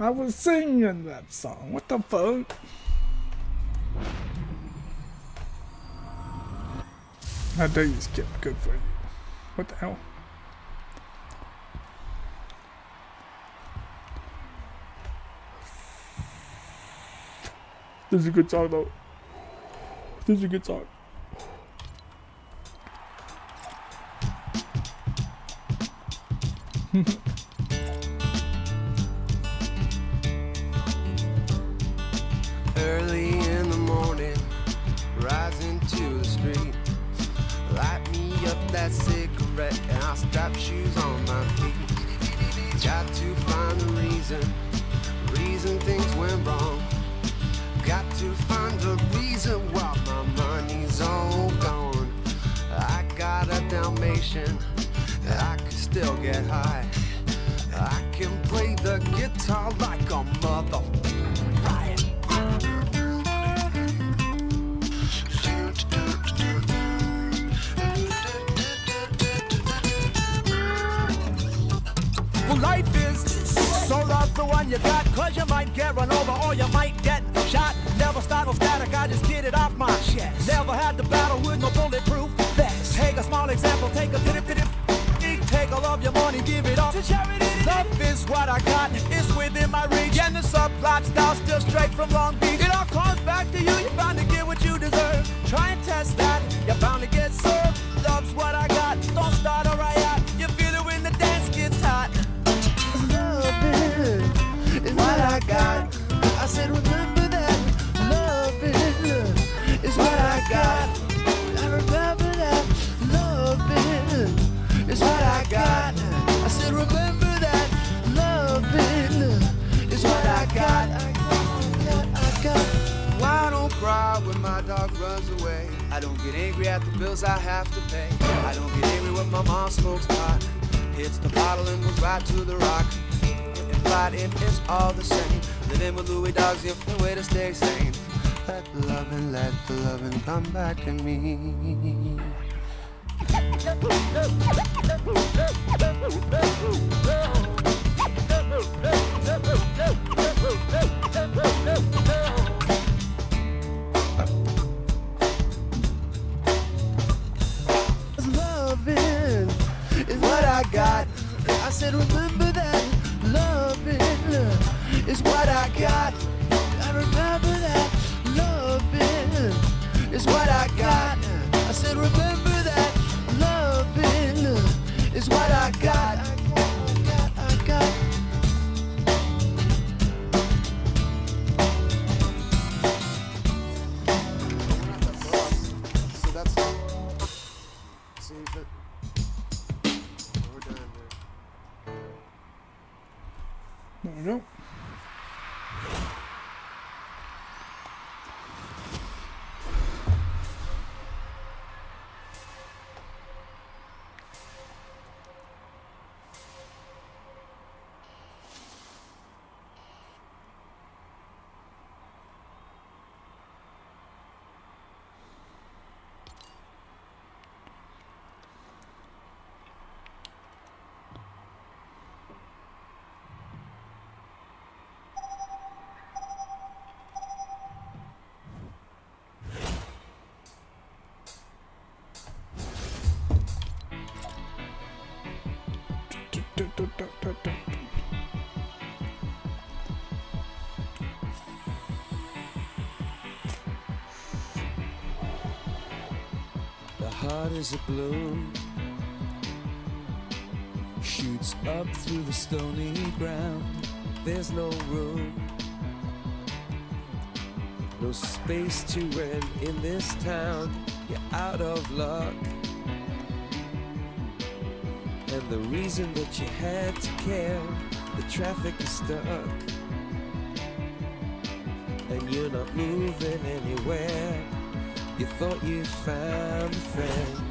I was singing that song. What the fuck? How dare you skip? Good for you. What the hell? This is a good song though. This is a good song. Early in the morning, rising to the street. Light me up that cigarette and I'll strap shoes on my feet. Got to find the reason things went wrong. Got to find the reason why my money's all gone. I got a Dalmatian, I can still get high. I can play the guitar like a motherfucker riot. Well, life is so love the one you got, cause you might get run over or you might get shot. Never startle static, I just get it off my chest. Never had to battle with no bulletproof vest. Take a small example, take a tip. Take all of your money, give it up to charity. Love is what I got, it's within my reach. And the subplot starts just straight from Long Beach. It all comes back to you, you're bound to get what you deserve. Try and test that, you're bound to get served. Love's what I got, don't start a riot. You feel it when the dance gets hot. Love is what I got. I said remember that. Love is what I got. I remember that. Love is what I got. I said remember that. Love is what I got. I got. Why I don't cry when my dog runs away. I don't get angry at the bills I have to pay. I don't get angry when my mom smokes pot. Hits the bottle and goes right to the rock. And fighting is all the same. Living with Louis Dogs the only way to stay sane. Let the loving come back to me. Loving is what I got. I said remember that. Loving is what I got. I remember that. Loving is what I got. I said remember that. Loving is what I got. I got. So that's see that we're done there. There we go. The heart is a balloon, shoots up through the stony ground. There's no room, no space to rent in this town. You're out of luck, and the reason that you had to care, the traffic is stuck, and you're not moving anywhere. You thought you found a friend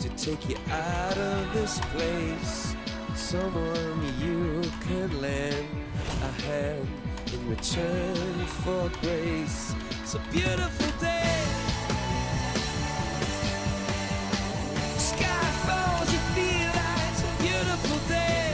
to take you out of this place, someone you could lend a hand in return for grace. It's a beautiful day, sky falls, you feel like it's a beautiful day.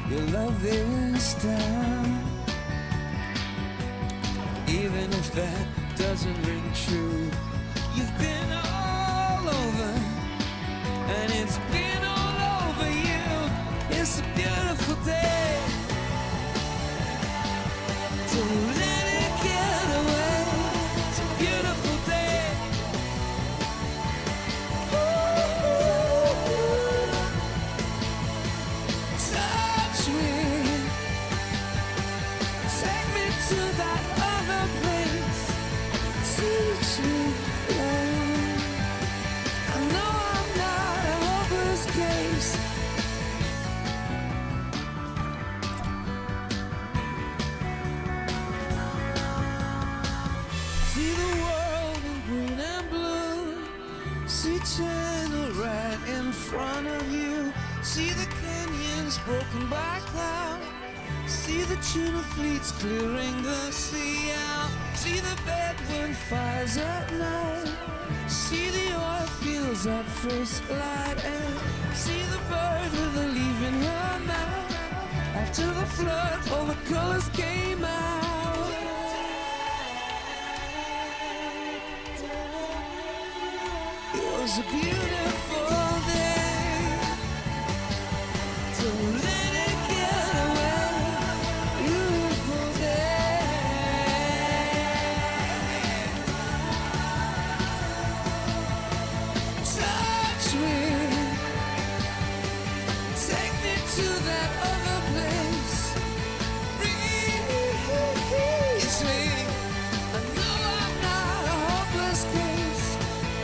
your love is down. Even if that doesn't ring true, you've been all over, and it's been all over you. It's a beautiful day. Don't let it get away. It's a beautiful day. Ooh, touch me. Take me to that other place. Teach me love. I know I'm not a hopeless case. See the world in green and blue. See China right in front of you. See the canyons broken by cloud. See the tuna fleets clearing the sea out. See the bedroom fires at night. See the oil fields at first light. And see the bird with a leaf in her mouth. After the flood, all the colors came out. It was a beautiful day. Don't let it get away. Beautiful day. Touch me. Take me to that other place. Reach me. I know I'm not a hopeless case.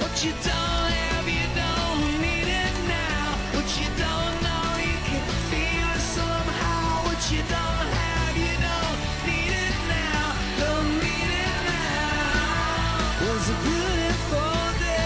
What you don't have, you don't need it now. What you don't know, you can feel it somehow. What you don't have, you don't need it now. Don't need it now. It was a beautiful day.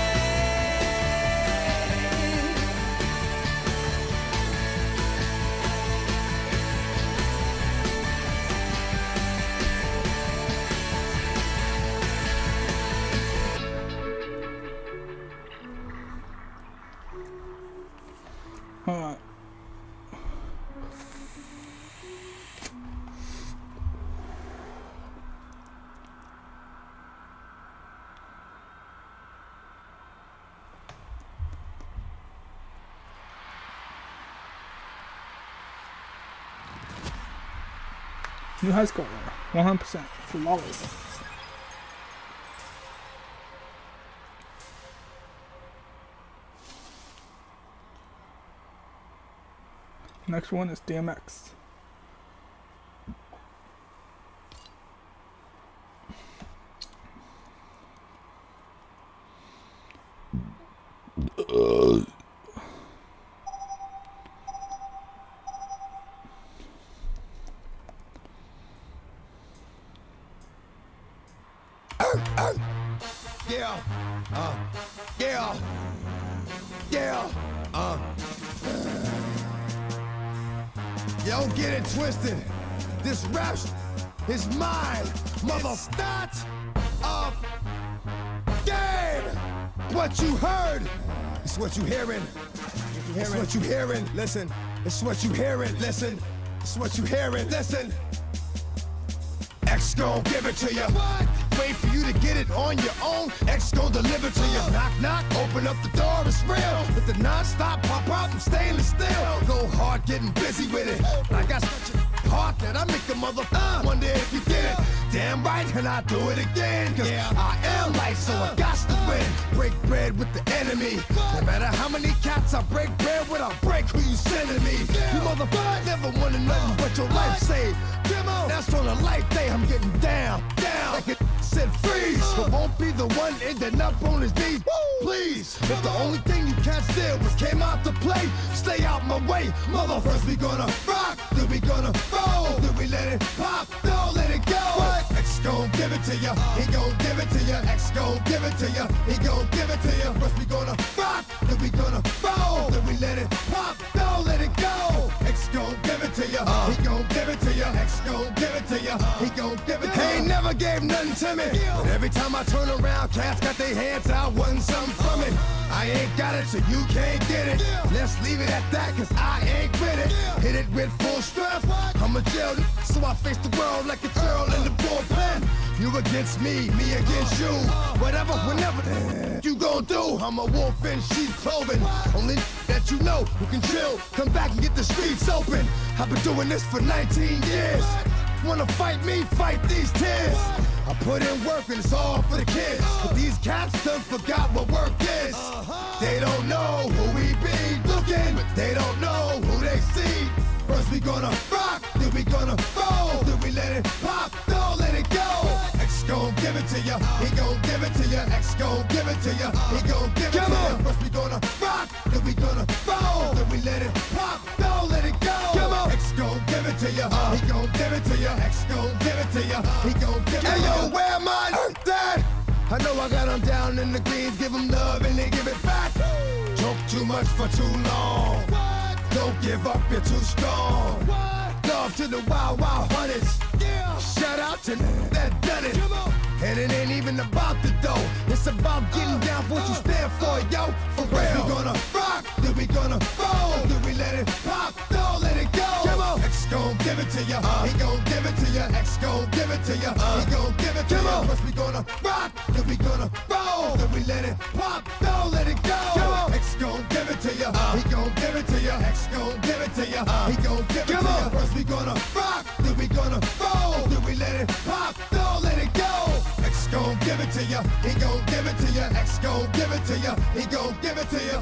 Alright. New high score, 100% flawless. Next one is DMX. Yeah, yeah, yeah, Yo, get it twisted. This rap is mine, mother. Start of game. What you heard, it's what you hearing. It's what you hearing. Listen, it's what you hearing. Listen, it's what you hearing. Listen. X gon' give it to you. What? Wait for you to get it on your own. X gon' deliver to you. Knock, knock, open up the door, it's real. With the non-stop pop out, I'm stainless steel. Go hard, getting busy with it. I got such a heart that I make a mother wonder if you did it. Damn right, and I do it again. Cause I am light, so I got to win. Break bread with the enemy. No matter how many cats I break bread with, I'll break who you sending me. You motherfucker never wanted nothing but your life saved. That's on a light day, I'm getting down, down. Like it said freeze, but won't be the one ending up on his knees. Please, if the only thing you can't steal was came out to play, stay out my way. Mother, first we gonna rock, then we gonna roll, then we let it pop, don't let it go. X gon' give it to ya, he gon' give it to ya. X gon' give it to ya, he gon' give it to ya. First we gonna rock, then we gonna roll, then we let it pop, don't let it go. X gon' give it to ya, he gon' give it to ya. X gon' give it to ya, he gon' give it to ya. He ain't never never gave nothing to me. But every time I turn around, cats got their hands out, wanting something from it. I ain't got it, so you can't get it. Let's leave it at that, cause I ain't with it. Hit it with full strength. I'm a jail, so I face the world like a girl in the bullpen. You against me against you. Whatever, whenever you gon' do. I'm a wolf in sheep's clothing. Only that you know who can chill. Come back and get the streets open. I've been doing this for 19 years. Wanna fight me, fight these tears. I put in work and it's all for the kids. But these cats done forgot what work is. They don't know who we be looking, but they don't know who they see. First we gonna rock, then we gonna roll, then we let it pop, don't let it go. X gon' give it to ya, he gon' give it to ya. X gon' give it to ya, he gon' give it to ya. First we gonna rock, then we gonna roll, then we let it pop, don't let it go. Come on, X gon' give it to ya, he gon' give it to ya. X gon' give it to ya, he gon' give it to ya. Hey yo, where am I? That I know I got them down in the greens, give them love and they give it back. Choke too much for too long. Don't give up, you're too strong. Love to the wild, wild hunters. Shout out to that done it. And it ain't even about the dough. It's about getting down for what you stand for, yo. For real. We gonna rock, then we gonna roll, then we let it pop, don't let it go. Come on. X gon' give it to ya, he gon' give it to ya. X gon' give it to ya, he gon' give it to ya. First we gonna rock, then we gonna roll, then we let it pop, don't let it go. Come on. X gon' give it to ya, he gon' give it to ya. X gon' give it to ya, he gon' give it to ya. First we gonna rock, then we gonna roll, then we let it pop, don't let it go. X gon' give it to ya, he gon' give it to ya. X gon' give it to ya, he gon' give it to ya.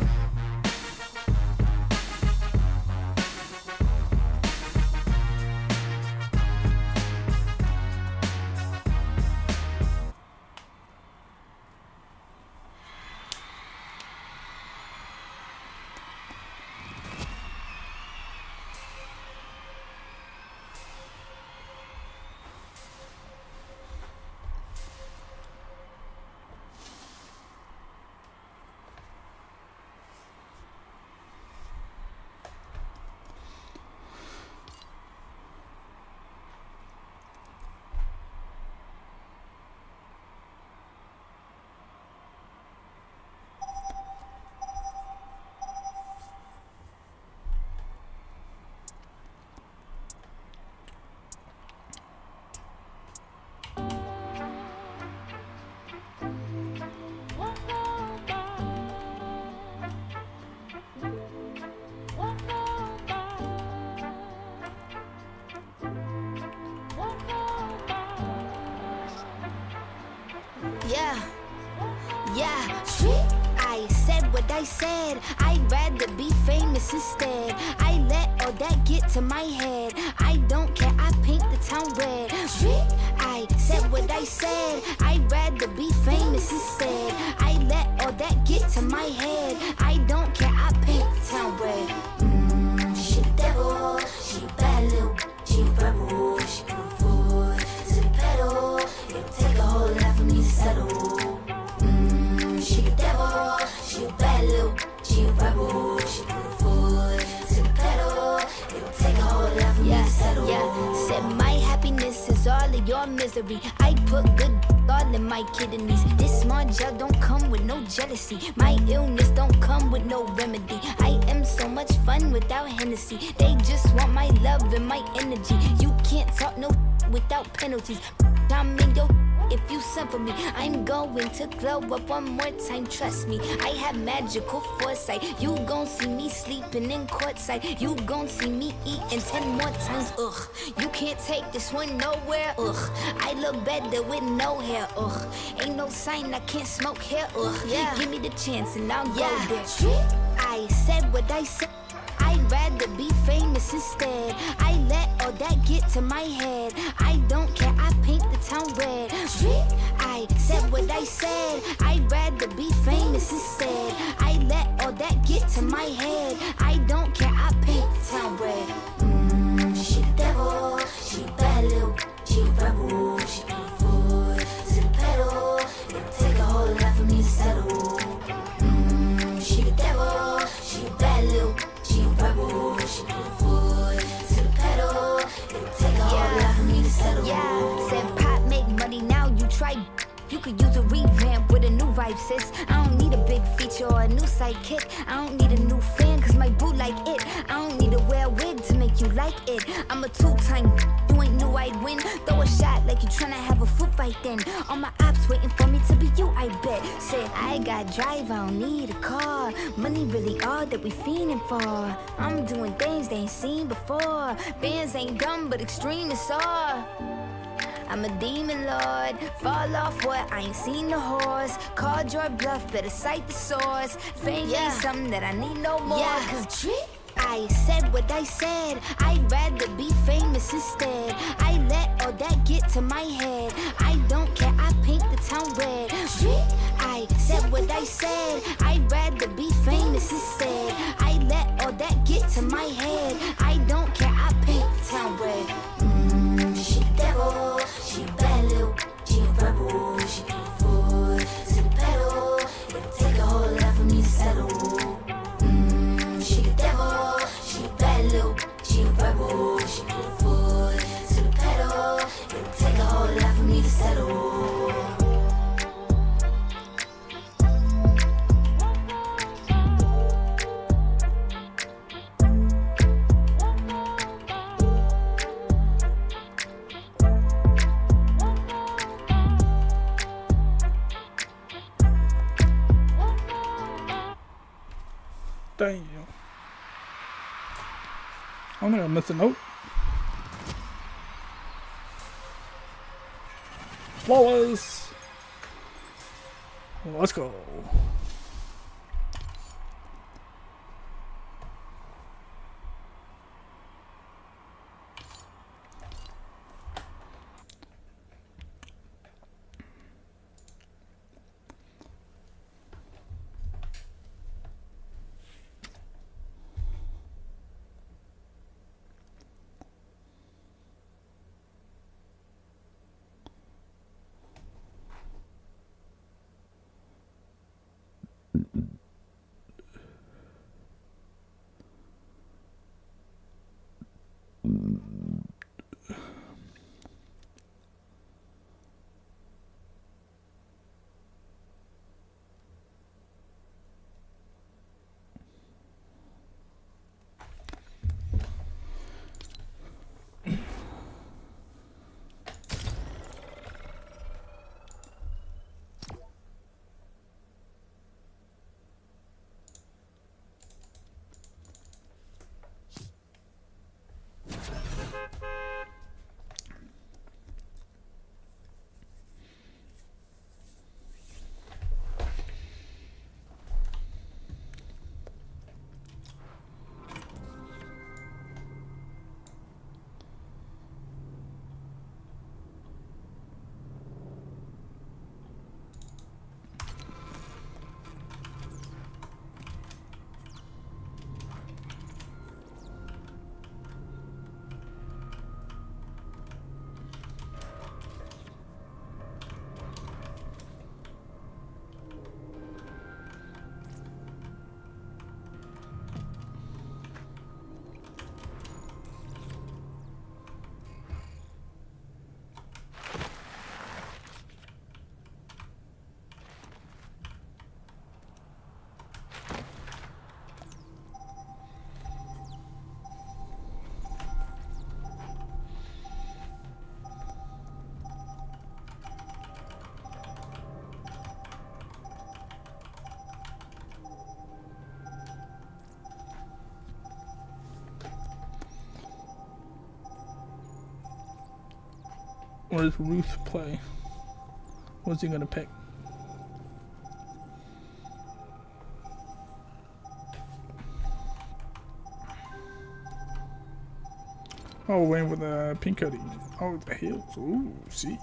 I said what I said. I'd rather be famous instead. I let all that get to my head. I don't care, I paint the town red. I said what I said. I'd rather be famous instead. I let all that get to my head. I don't care, I paint the town red. She the devil, she a bad little, she a rebel. She put her foot to the pedal. It'll take a whole lot for me to settle. She the devil, she a bad little, she a rebel. She put her foot to the pedal. It'll take a whole lot for me to settle. Said my happiness is all of your misery. I put good all in my kidneys. This small gel don't come with no jealousy. My illness don't come with no remedy. I am so much fun without Hennessy. They just want my love and my energy. You can't talk no without penalties. I'm in your if you send for me. I'm going to glow up one more time, trust me. I have magical foresight. You gon' see me sleeping in courtside. You gon' see me eating 10 more times, ugh. You can't take this one nowhere, ugh. I look better with no hair, ugh. Ain't no sign I can't smoke hair, ugh. Give me the chance and I'll go there. I said what I said. I'd rather be famous instead. I let all that get to my head. I don't care, I paint the town red. I said what I said. I'd rather be famous instead. I let all that get to my head. I don't care, I paint the town red. She the devil, she a bad little, she a rebel. She put her foot to the pedal. It'll take a whole lot for me to settle. She the devil, she a bad little, she a rebel. She put her foot to the pedal. It'll take a whole lot for me to settle. Said pop make money, You could use a revamp with a new vibe, sis. I don't need a big feature or a new sidekick. I don't need a new fan, cause my boo like it. I don't need to wear a wig to make you like it. I'm a two-time, you ain't knew I'd win. Throw a shot like you tryna have a foot fight then. All my ops waiting for me to be you, I bet. Said I got drive, I don't need a car. Money really all that we fiending for. I'm doing things they ain't seen before. Bands ain't dumb, but extreme is all. I'm a demon lord, fall off what? I ain't seen the horse. Called your bluff, better cite the source. Fame ain't something that I need no more. Cause trick, I said what I said. I'd rather be famous instead. I let all that get to my head. I don't care, I paint the town red. Trick, I said what I said. I'd rather be famous instead. I let all that get to my head. I don't care, I paint the town red. She the devil, she a bad little, she a rebel, she beautiful to the pedal. It'll take a whole lot for me to settle. She the devil, she a bad little, she a rebel, she beautiful to the pedal. It'll take a whole lot for me to settle. Damn. I don't think I missed a note. Flawless. Let's go. What does Ruth play? What's he gonna pick? Oh, waiting with the pink hoodie. Oh, the heels. Ooh, see.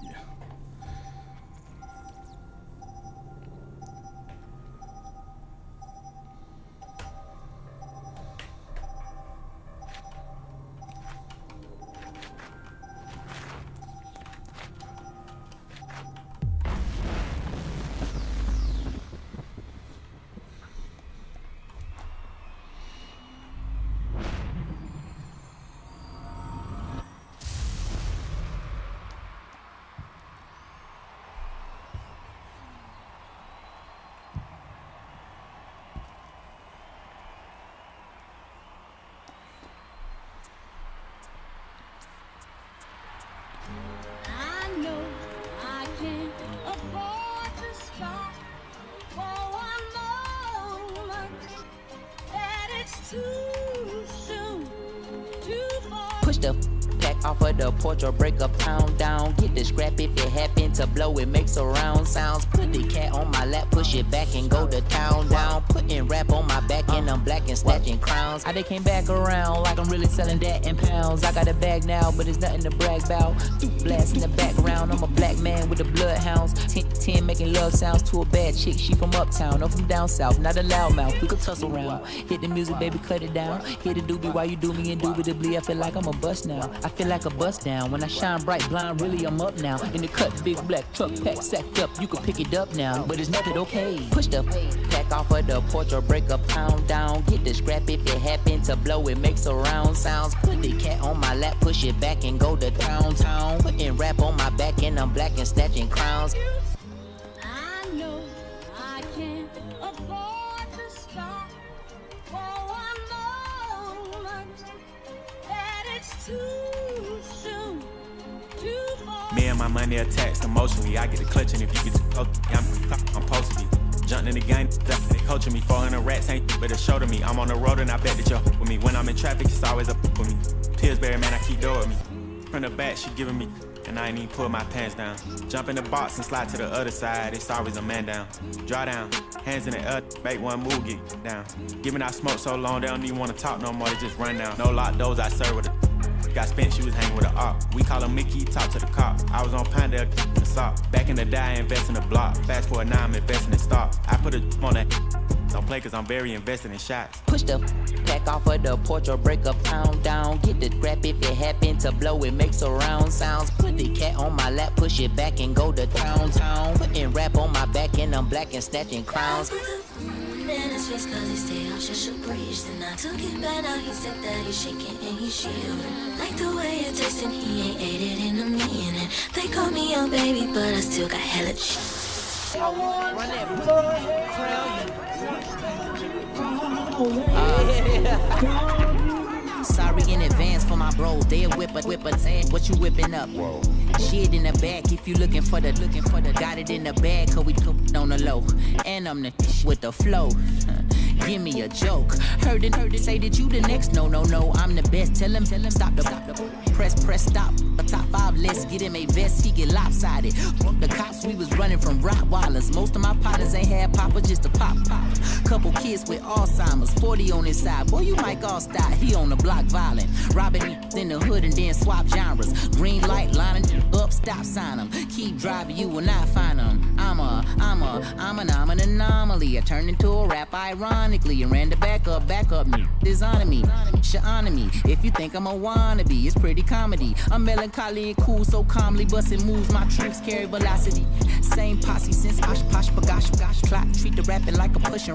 Push the pack off of the porch or break a pound down. Get the scrap if it happen to blow, it makes surround sounds. Put the cat on my lap, push it back and go to town down. Putting rap on my back and I'm black and snatching crowns. I they came back around like I'm really selling that in pounds. I got a bag now, but it's nothing to brag about. Blast in the background, I'm a black man with the bloodhounds. 10 making love sounds to a bad chick, she from uptown, I'm from down south, not a loudmouth, we could tussle around. Hit the music, baby, cut it down. Hit the doobie while you do me, indubitably, I feel like I'm a bust now. I feel like a bust down, when I shine bright, blind, really I'm up now. In the cut, big black truck pack, sacked up, you can pick it up now, but it's nothing okay. Push the pack off of the porch or break a pound down. Get the scrap if it happen to blow, it makes surround sounds. Put the cat on my lap, push it back and go to town. Putting rap on my back and I'm black and snatching crowns. I know I can't afford to stop for one moment, that it's too soon to fall. Me and my money attached emotionally. I get the clutching if you get too close. I'm supposed to be. Jumped in the game, they coaching me. 400 rats ain't but a show to me. I'm on the road and I bet that you're with me. When I'm in traffic, it's always up with me. Pillsbury, man, I keep doing with me. From the back, she giving me, and I ain't even pull my pants down. Jump in the box and slide to the other side, it's always a man down. Draw down, hands in the air, make one move, get down. Giving out smoke so long, they don't even wanna talk no more, they just run down. No lock doors, I serve with a got spent, she was hanging with a op. We call him Mickey, talk to the cops. I was on Panda, the sock. Back in the day, I invest in the block. Fast forward now, I'm investing in stock. I put a on that. Don't play cause I'm very invested in shots. Push the pack off of the porch or break a pound down. Get the scrap if it happen to blow, it makes surround sounds. Put the cat on my lap, push it back and go to town. Putting rap on my back and I'm black and snatching crowns. In his face cause he stay on Shusha Bridge. Then I took it back, now he said that he's shaking and he's shivering. Like the way it tastes and he ain't ate it in a minute. They call me young baby but I still got hella shit. Run that Sorry in advance for my bros. They a whipper. What you whipping up? Shit in the back if you looking for the. Got it in the bag cause we cooked on the low. And I'm the with the flow. Give me a joke. Heard it say that you the next. No, I'm the best. Tell him stop the press stop. A top 5, let's get him a vest. He get lopsided. Fuck the cops, we was running from Rottweilers. Most of my partners ain't had papa, just a pop. Couple kids with Alzheimer's, 40 on his side. Boy, you might all stop. He on the block violent. Robbing in the hood and then swap genres. Green light lining up, stop sign him. Keep driving, you will not find him. I'm an anomaly. I turned into a rap ironically and ran the back up. Dishonoring me, sha'aning me. If you think I'm a wannabe, it's pretty comedy. I'm melancholy and cool, so calmly busting moves. My troops carry velocity. Same posse since Osh Posh Bagosh Clock. Treat the rapping like a pushin'.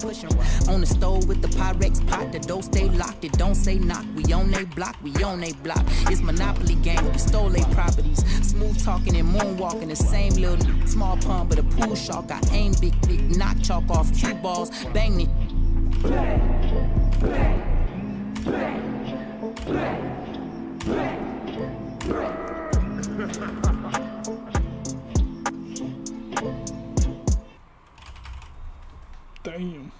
On the stove with the Pyrex pot. The door stay locked, it don't say knock. We on they block. It's Monopoly game, we stole they properties. Smooth talking and moonwalking. The same little small pump, but a pool shark. I aim big, knock chalk off cue balls. Bang it. Damn.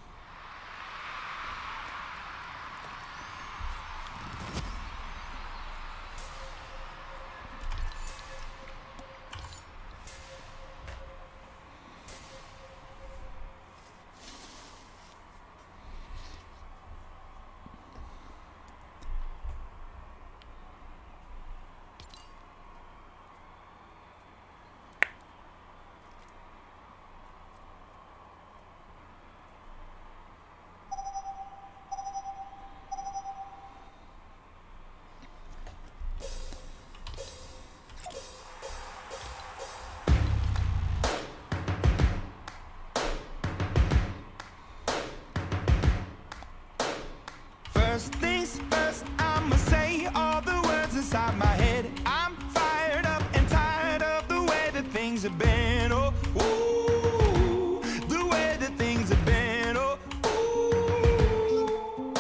First things first, I'ma say all the words inside my head. I'm fired up and tired of the way that things have been. Oh, ooh, the way that things have been. Oh, ooh.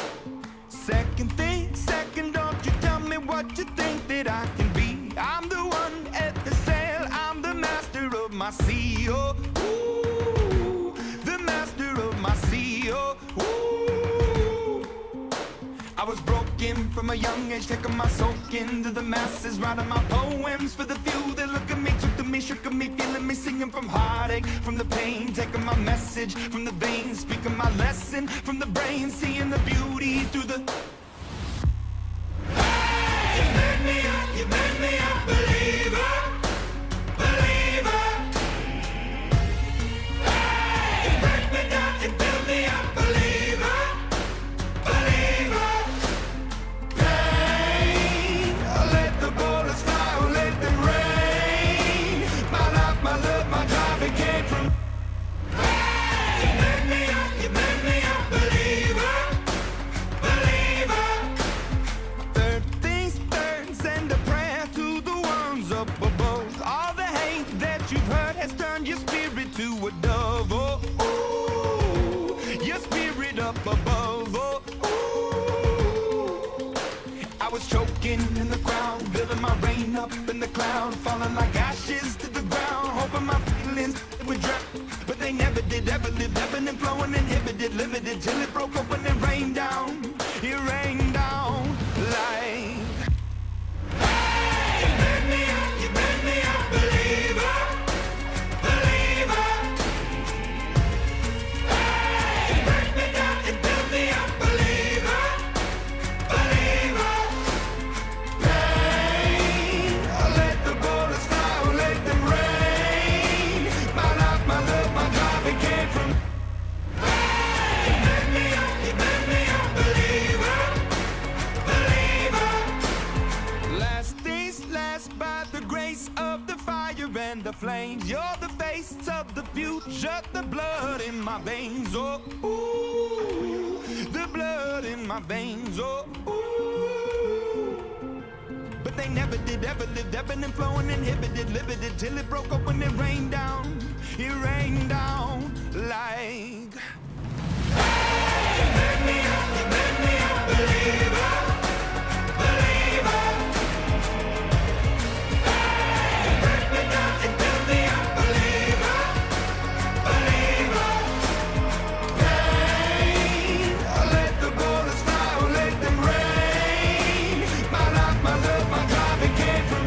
Second, don't you tell me what you think that I can be. I'm the one at the sail, I'm the master of my sea. Oh, ooh, the master of my sea. Oh, ooh. I was broke spoken from a young age, taking my soak into the masses, writing my poems for the few that look at me, took to me, shook at me, feeling me, singing from heartache, from the pain, taking my message from the veins, speaking my lesson from the brain, seeing the beauty through the. Hey, you made me a believer, believer. Hey, you break me down and build me up, believer, believer. Pain, I let the bullets fly, I let them rain. My life, my love, my drive, it came from. Hey, you made me a believer, believer. Third things third, send a prayer to the ones up above. All the hate that you've heard has turned your spirit to a dove. Oh, ooh, your spirit up above. Oh, ooh. I was choking in the crowd, building my rain up in the cloud, falling like ashes to the ground, hoping my feelings would drown. But they never did, ever lived, ebbing and flowing, inhibited, limited, till it broke open and rained down. It rained down like. Hey, you made me a believer, believer. Hey, you break me down and build me up, believer, believer. Pain, I let the bullets fly, I let them rain. My life, my love, my drive, it came from. Hey, you made me a believer, believer. Last things last by the grace of the fire and the flames. You're the face of the future, the blood in my veins. Oh, ooh, the blood in my veins. Oh, ooh. But they never did, ever lived, ebbing and flowing, inhibited, limited, till it broke open and rained down. It rained down like. Hey, you made me a believer, believer. Hey, you break me down and build me up, believer, believer. Pain, I let the bullets fly, I let them rain. My life, my love, my drive, it came from.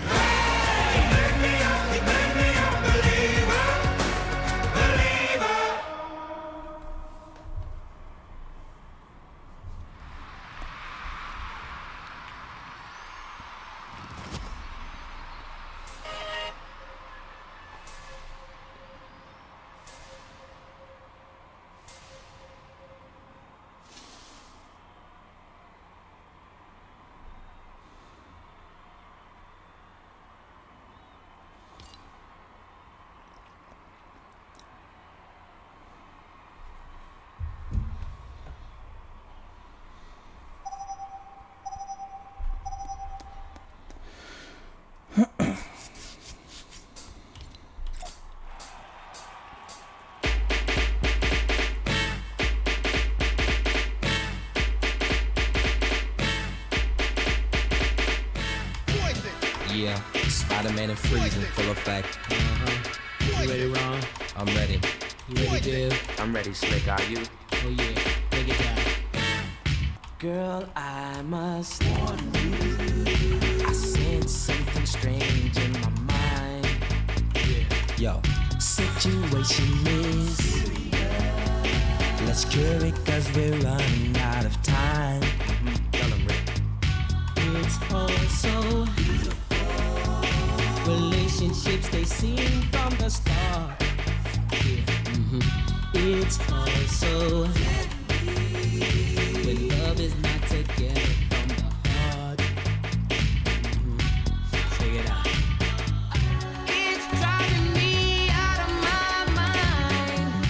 Hey, you made me a believer, believer. Yeah, Spider-Man and freezing, full effect. You ready, Ron? I'm ready. You ready, Dave? I'm ready, Slick. Are you? Oh yeah, take it down. Girl, I must warn you. I sense something strange in my mind. Yo, situation is serious. Let's cure it, cause we're running out of time. It's all so beautiful. Relationships, they seem from the start. It's all so when love is not together from the heart. Check it out. It's driving me out of my mind.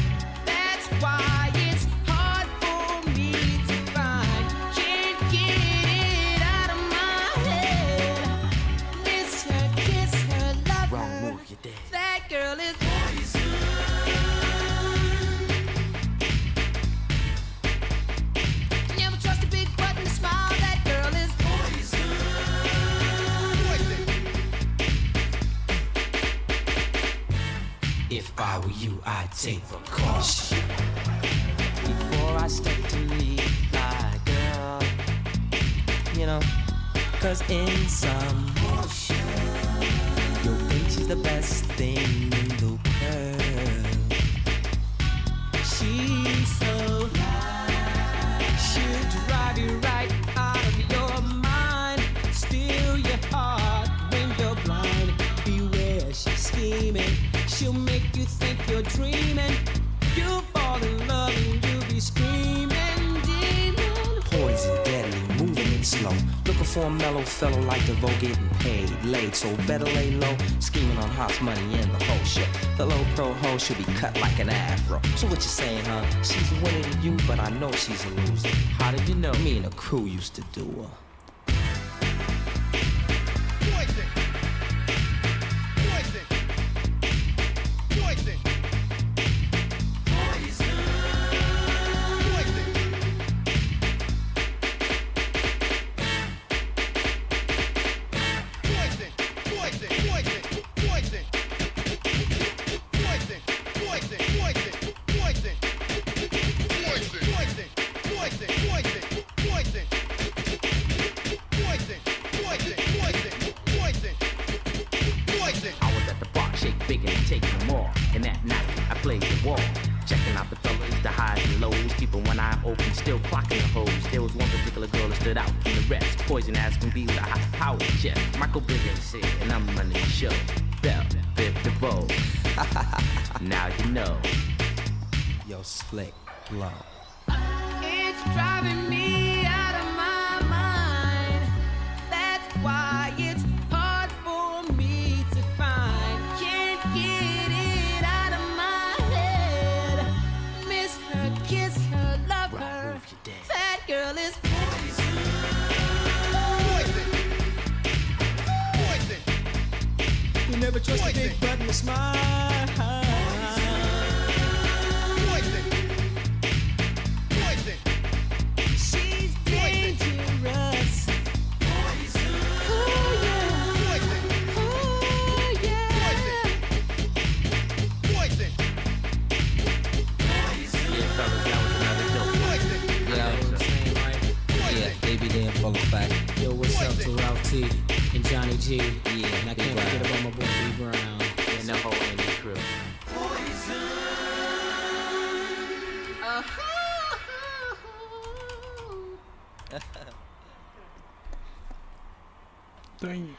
That's why it's hard for me to find. Can't get it out of my head. Miss her, kiss her, love Wrong her. move, you dead. That girl is poison. Never trust a big button to smile. That girl is poison. If I were you, I'd take precaution before I step to leave, my girl. know? Cause in some you'll think she's the best thing in the world. She's so high, she'll drive you right out of your mind, steal your heart when you're blind. Beware, she's scheming, she'll make you think you're dreaming. You'll fall in love and you'll be screaming, demon. Poison, deadly, moving it slow. Looking for a mellow fellow like DeVoe, getting paid, laid, so better lay low. Scheming on hot money in the whole shit. The low pro hoe should be cut like an afro. So what you saying, huh? She's winning to you, but I know she's a loser. How did you know? Me and the crew used to do her. Poison ass can be with a high power jet. Michael Biggins here, and I'm running the show. Bell, Biv DeVoe. Now you know. Yo, slick, blow. It's driving me out of my mind. That's why it's hard for me to find. Can't get it out of my head. Miss her, kiss her, love her. That girl is never trust a big button to smile. She's dangerous. Oh yeah. Oh yeah. Yeah, fellas, that was another dope. Yeah, they be there in full effect. Yo, what's up to Ralph T and Johnny G? Yeah, and I can't forget about my boy B Brown and the whole Andy crew. Dang.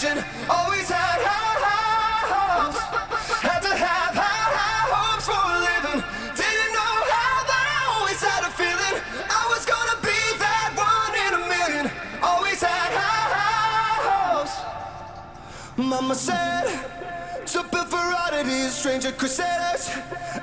aspiration. Always had high hopes. Had to have high hopes for a living. Didn't know how, but I always had a feeling I was gonna be that one in a million. Always had high hopes. Mama said, to build for oddities, stranger crusaders.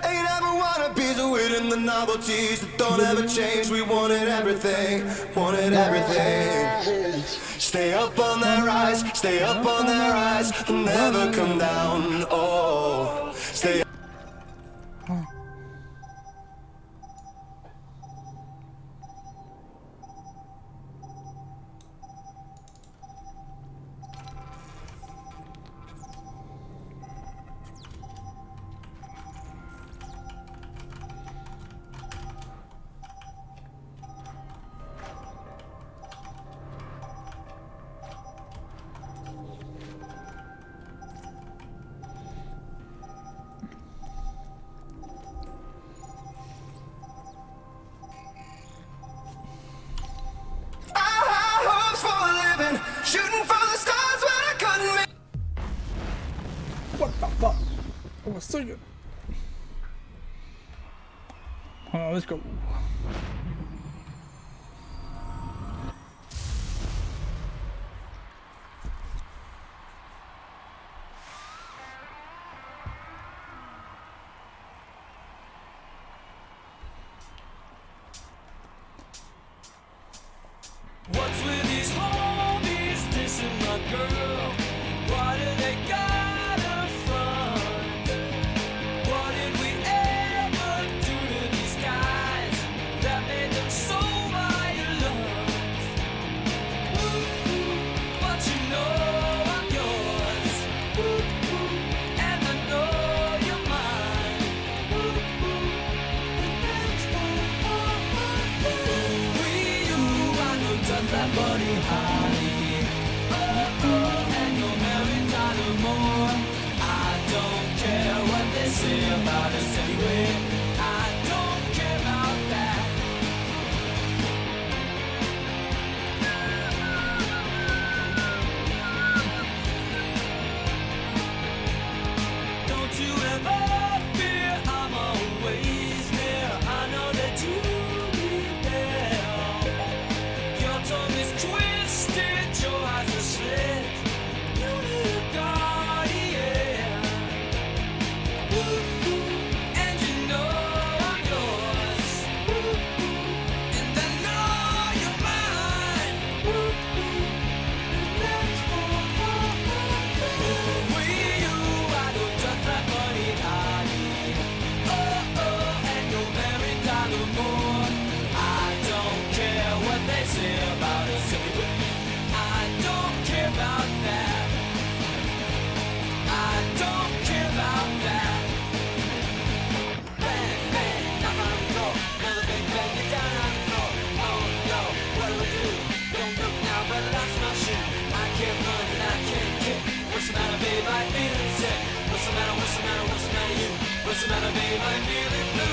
Ain't ever wannabes, waiting the novelties that don't ever change. We wanted everything, wanted everything. Stay up on that rise, stay up on that rise, never come down. Oh, stay up. Shooting for the stars when I couldn't make. What the fuck? I was singing. Hold on, let's go. What's with these homies dissing my girl? Why do they gotta front? What did we ever do to these guys that made them so violent? But you know I'm yours, and I know you're mine. That body high. Oh, and you're married to more. I don't care what they say about us anyway. I don't care about that. Don't you ever fear, I'm always there. I know that you'll be there. Your tongue is twisted, your eyes are slit. You need a guardian. And you know I'm yours. And I know you're mine. With you, I don't just like money, honey. Oh, and you're married to more. I don't care what they say about us anyway. I don't care about that. I don't care about that. Bang, bang, knock on the door. Another big bang, get down on the floor. Oh no, what do I do? Don't look now, but that's my shoe. I can't run and I can't kick. What's the matter, babe? I'm feeling sick. What's the matter, what's the matter, what's the matter, you? What's the matter, babe? I'm feeling blue.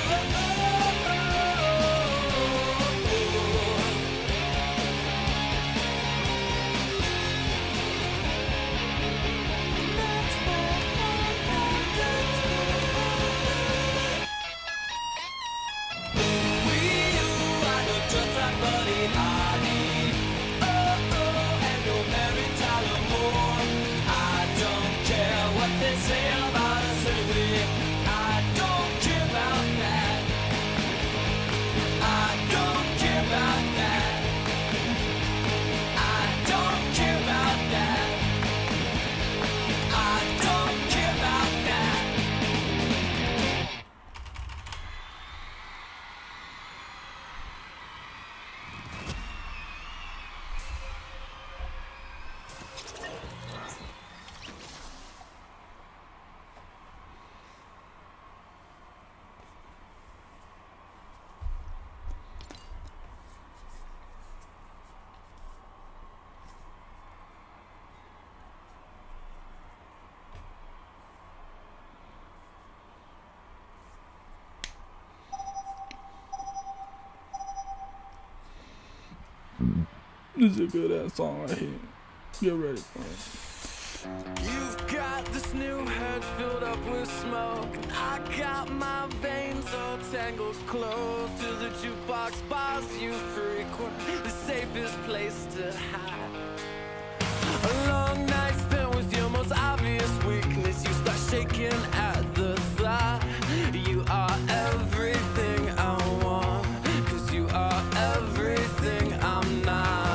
Say about us anyway. I don't care about that. I don't care about that. I don't care about that. I don't care about that. This is a good ass song right here. Get ready for it. You've got this new head filled up with smoke. I got my veins all tangled close to the jukebox bars you frequent, the safest place to hide. A long night spent with your most obvious weakness. You start shaking at the thought. You are everything I want, 'cause you are everything I'm not.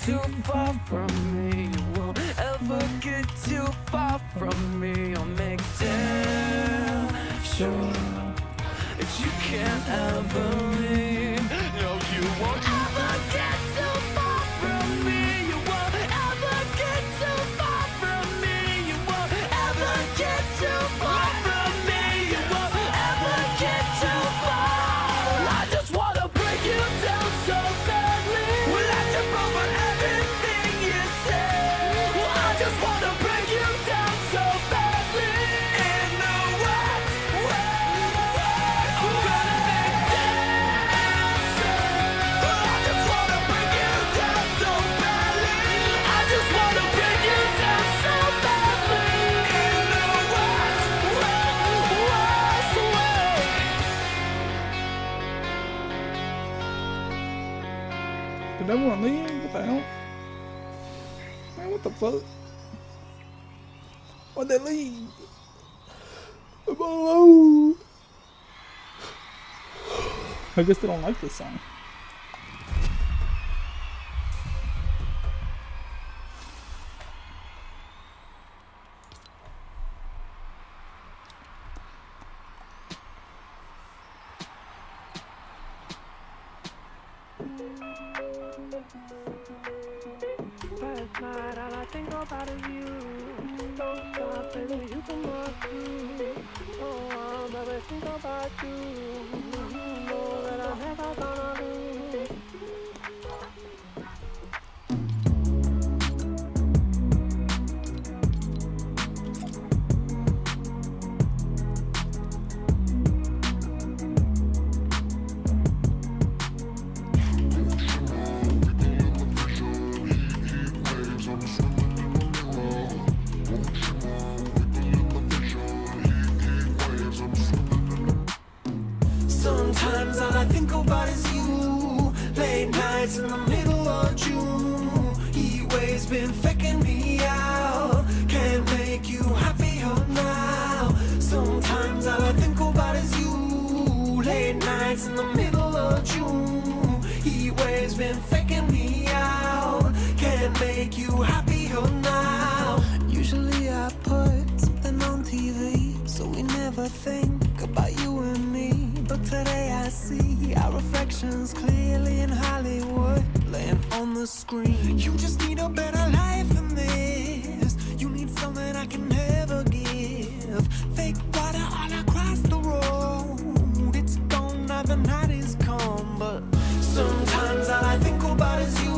Too far from me, you won't ever get too far from me. I'll make damn sure that you can't ever leave. No, you won't ever get too far from me. You won't ever get too far from me. You won't ever get too far from me. You won't ever get too far. I just wanna break you down so badly. Well, I jump over everything you say. Well, I just wanna break you down so badly. In the worst way, I'm gonna make dancing. Well, I just wanna break you down so badly. I just wanna break you down so badly. In the worst way, worst way. Did everyone leave? What the hell? Man, what the fuck? Why'd they leave? I'm all alone. I guess they don't like this song. Last night, all I think about is you. Don't stop, baby, you come on through. Oh, baby, think about you. You know that I'm never gonna lose. Sometimes all I think about is you. Late nights in the middle of June. Heat waves been faking me out. Can't make you happier now. Sometimes all I think about is you. Late nights in the middle of June. Heat waves been faking me out. Can't make you happier now. Usually I put something on TV, so we never think about you and me. But today I see our reflection reflections clearly in Hollywood, laying on the screen. You just need a better life than this. You need something I can never give. Fake water all across the road. It's gone now, the night is come, but sometimes all I think about is you.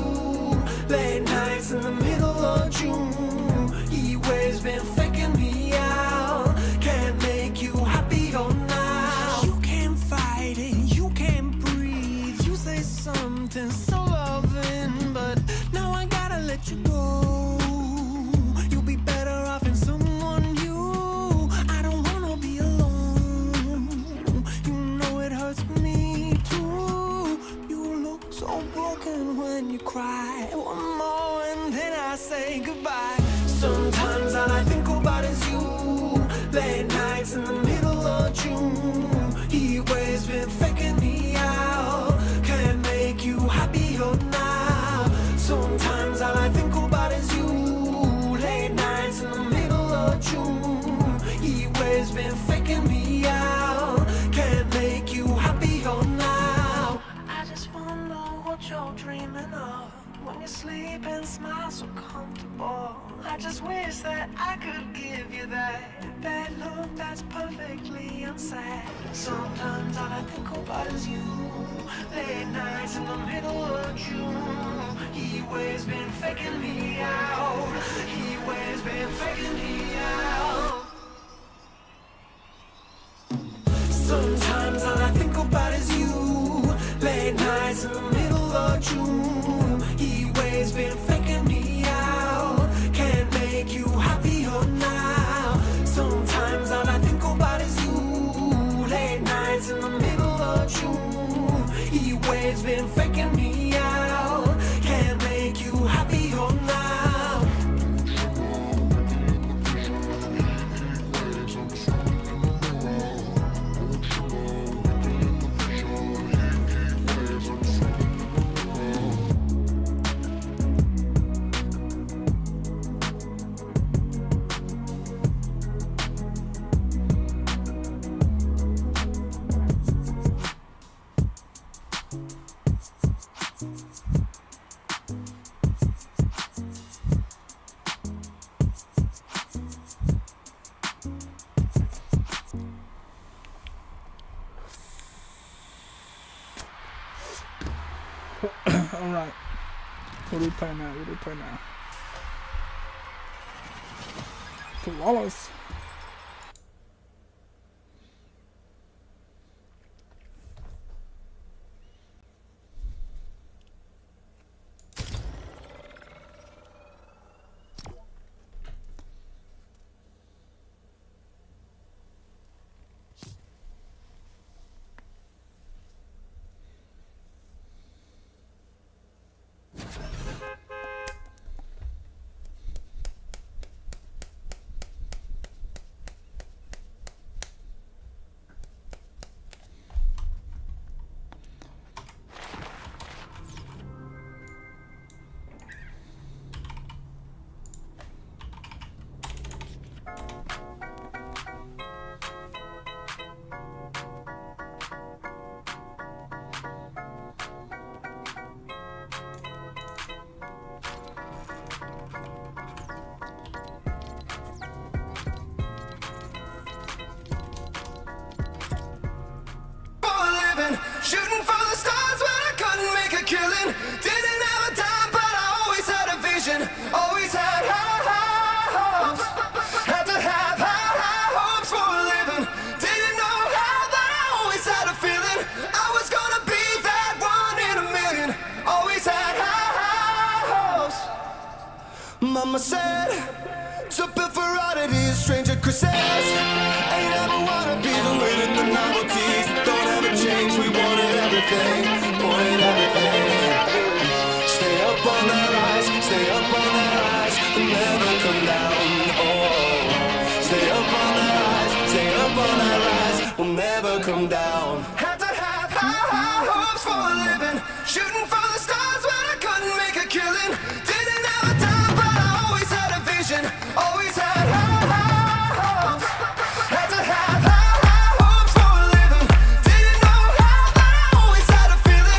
Late nights in the middle of June. He waves been faking me out. Can't make you happier now. You can't fight it, you can't breathe. You say something so loving, but now I gotta let you go. You'll be better off in someone new. I don't wanna be alone. You know it hurts me too. You look so broken when you cry. One more and then I say goodbye. Sometimes all I think about is you. Late nights in the middle of June. He waves been faking me out. Can't make you happier now. Sometimes all I think about is you. Late nights in the middle of June. He waves been faking me out. Can't make you happier now. I just wonder what you're dreaming of. When you sleep and smile so comfortable. I just wish that I could give you that look that's perfectly unsaid. Sometimes all I think about is you. Late nights in the middle of June. He waves been faking me out. He waves been faking me out. Sometimes all I think about is you. Late nights in the middle of June. He waves been faking me out. Can't make you happier now. Sometimes all I think about is you. Late nights in the middle of June. He waves been faking me out. Can't make you happier now. Alright. What do we play now? What do we play now? Flawless. Shooting for the stars when I couldn't make a killing. Didn't have a dime, but I always had a vision. Always had high hopes. Had to have high hopes for a living. Didn't know how, but I always had a feeling I was gonna be that one in a million. Always had high hopes. Mama said, to build for oddities, stranger Chris's. Ain't ever wanna be the winning the novelties. Don't ever change, we wanted everything, wanted everything. Stay up on that rise, stay up on that rise, and never come down. Oh, stay up on that rise, stay up on that rise, we'll never come down. Had to have high hopes for a living, shooting for the stars when I couldn't make a killing. Didn't have a dime, but I always had a vision, always had high hopes. Had to have high hopes for a living. Didn't know how, but I always had a feeling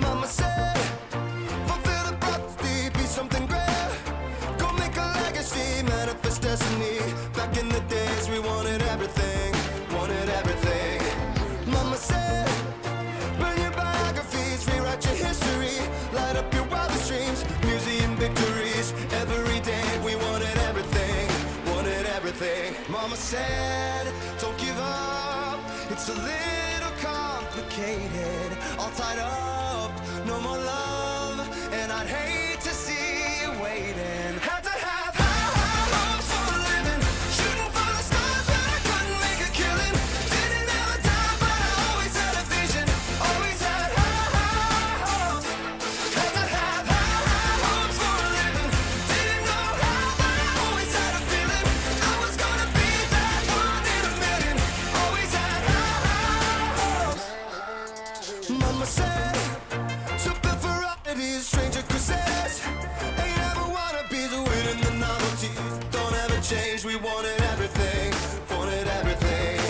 Mama said, fulfill the prophecy, be something great. Go make a legacy, manifest destiny. Back in the days we wanted everything, wanted everything. Mama said, burn your biographies, rewrite your history, light up your wildest dreams, museum victories. Every day we wanted everything, wanted everything. Mama said, don't give up, it's a little complicated, all tied up, no more love, and I'd hate to see you waiting. Had to have high hopes for a living, shooting for the stars when I couldn't make a killing. Didn't have a dime, but I always had a vision, always had high hopes. Had to have high hopes for a living, didn't know how, but I always had a feeling I was gonna be that one in a million. Always had high hopes. Mama said, super varieties, stranger cruises. Ain't ever wannabes, winning the novelties. Don't ever change, we wanted everything, wanted everything.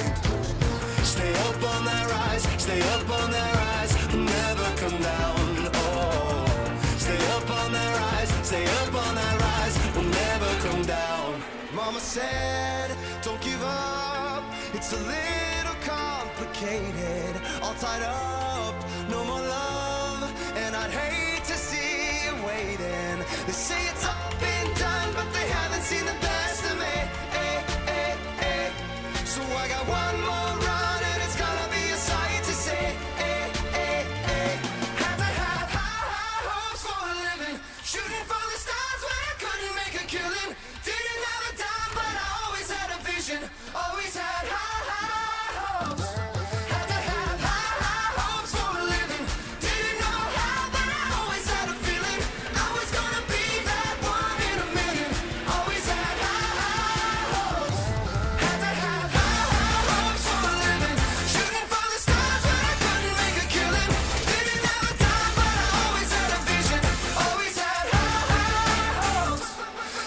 Stay up on that rise, stay up on that rise, never come down, oh. Stay up on that rise, stay up on that rise, we'll never come down. Mama said, don't give up, it's a little complicated, all tied up, no more love, and I'd hate to see you waiting. They say it's all been done, but they haven't seen the best of me, So I got one more run, and it's gonna be a sight to see, Had to have high hopes for a living, shooting for the stars when I couldn't make a killing. Didn't have a dime, but I always had a vision, always had high hopes. Had to have high hopes for a living, didn't know how, but I always had a feeling I was gonna be that one in a million. Always had high hopes. Had to have high hopes for a living, shooting for the stars when I couldn't make a killing. Didn't have a dime, but I always had a vision, always had high hopes.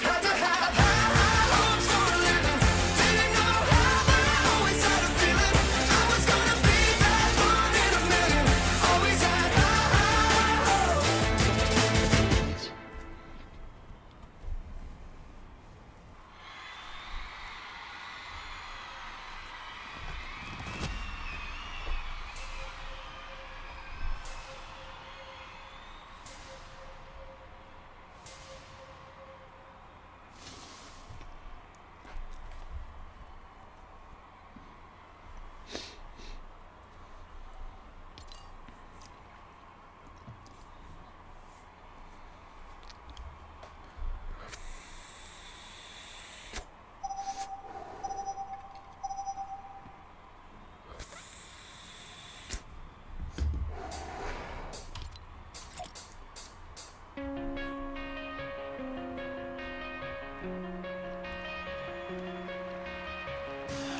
Had to have high hopes for a living, didn't know how, but I always had a feeling I was gonna be that one in a million. Always had high hopes.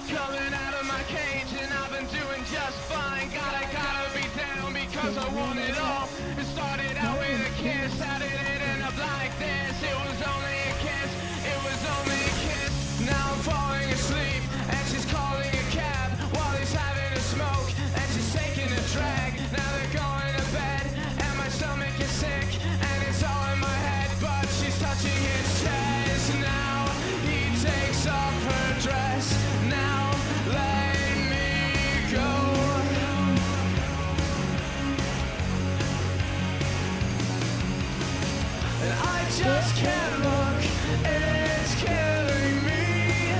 Coming out of my cage and I've been doing just fine. Gotta be down because I want it all. It started out with a kiss, how did it end up like this? It was only a kiss, it was only a kiss. Now I'm falling asleep and she's calling a cab while he's having a smoke and she's taking a drag. Now they're going to bed and my stomach is sick and it's all in my head, but she's touching his chest. Now he takes off her dress. Now let me go. And I just can't look, it's killing me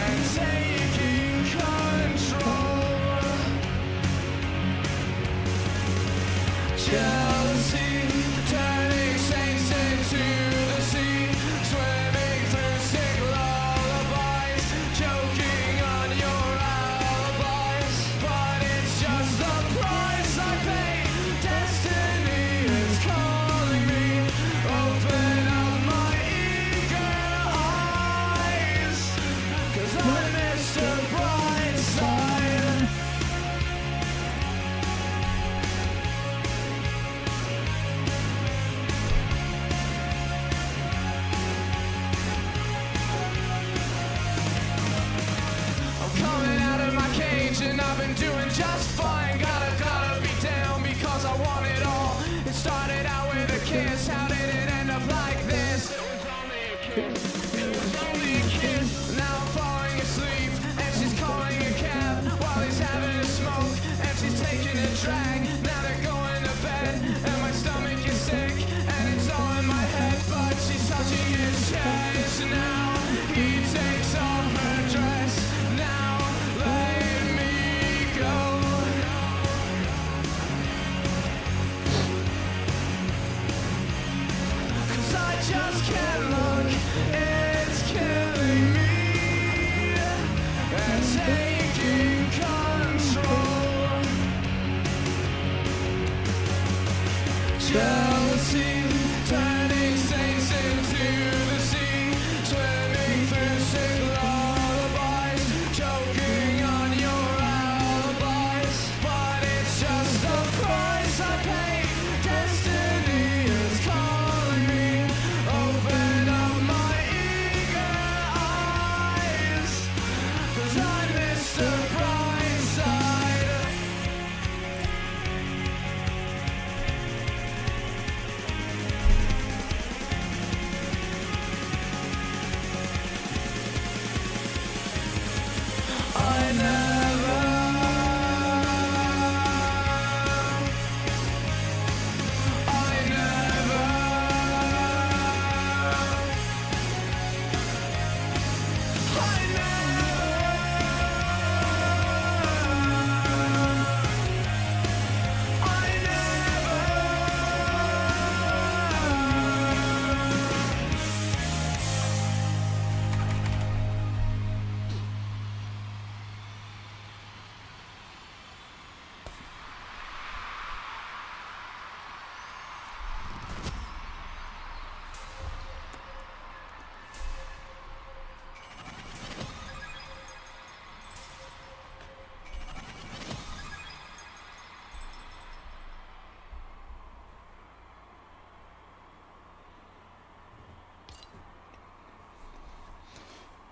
and taking control. Jealousy turning saints into the sea, swimming through sick lullabies, choking on your alibis. But it's just the price I pay. Destiny is calling me. Open up my eager eyes, 'cause I'm Mr. Brightside. drag. Now they're going to bed, and my stomach is sick, and it's all in my head. But she's touching his chest. Now he takes off her dress. Now let me go. 'Cause I just can't look. It's killing me. And taking control. Jealousy, turning saints into the sea, swimming through sick lullabies, choking on your alibis. But it's just the price I pay. Destiny is calling me. Open up my eager eyes, 'cause I missed the bright side. I never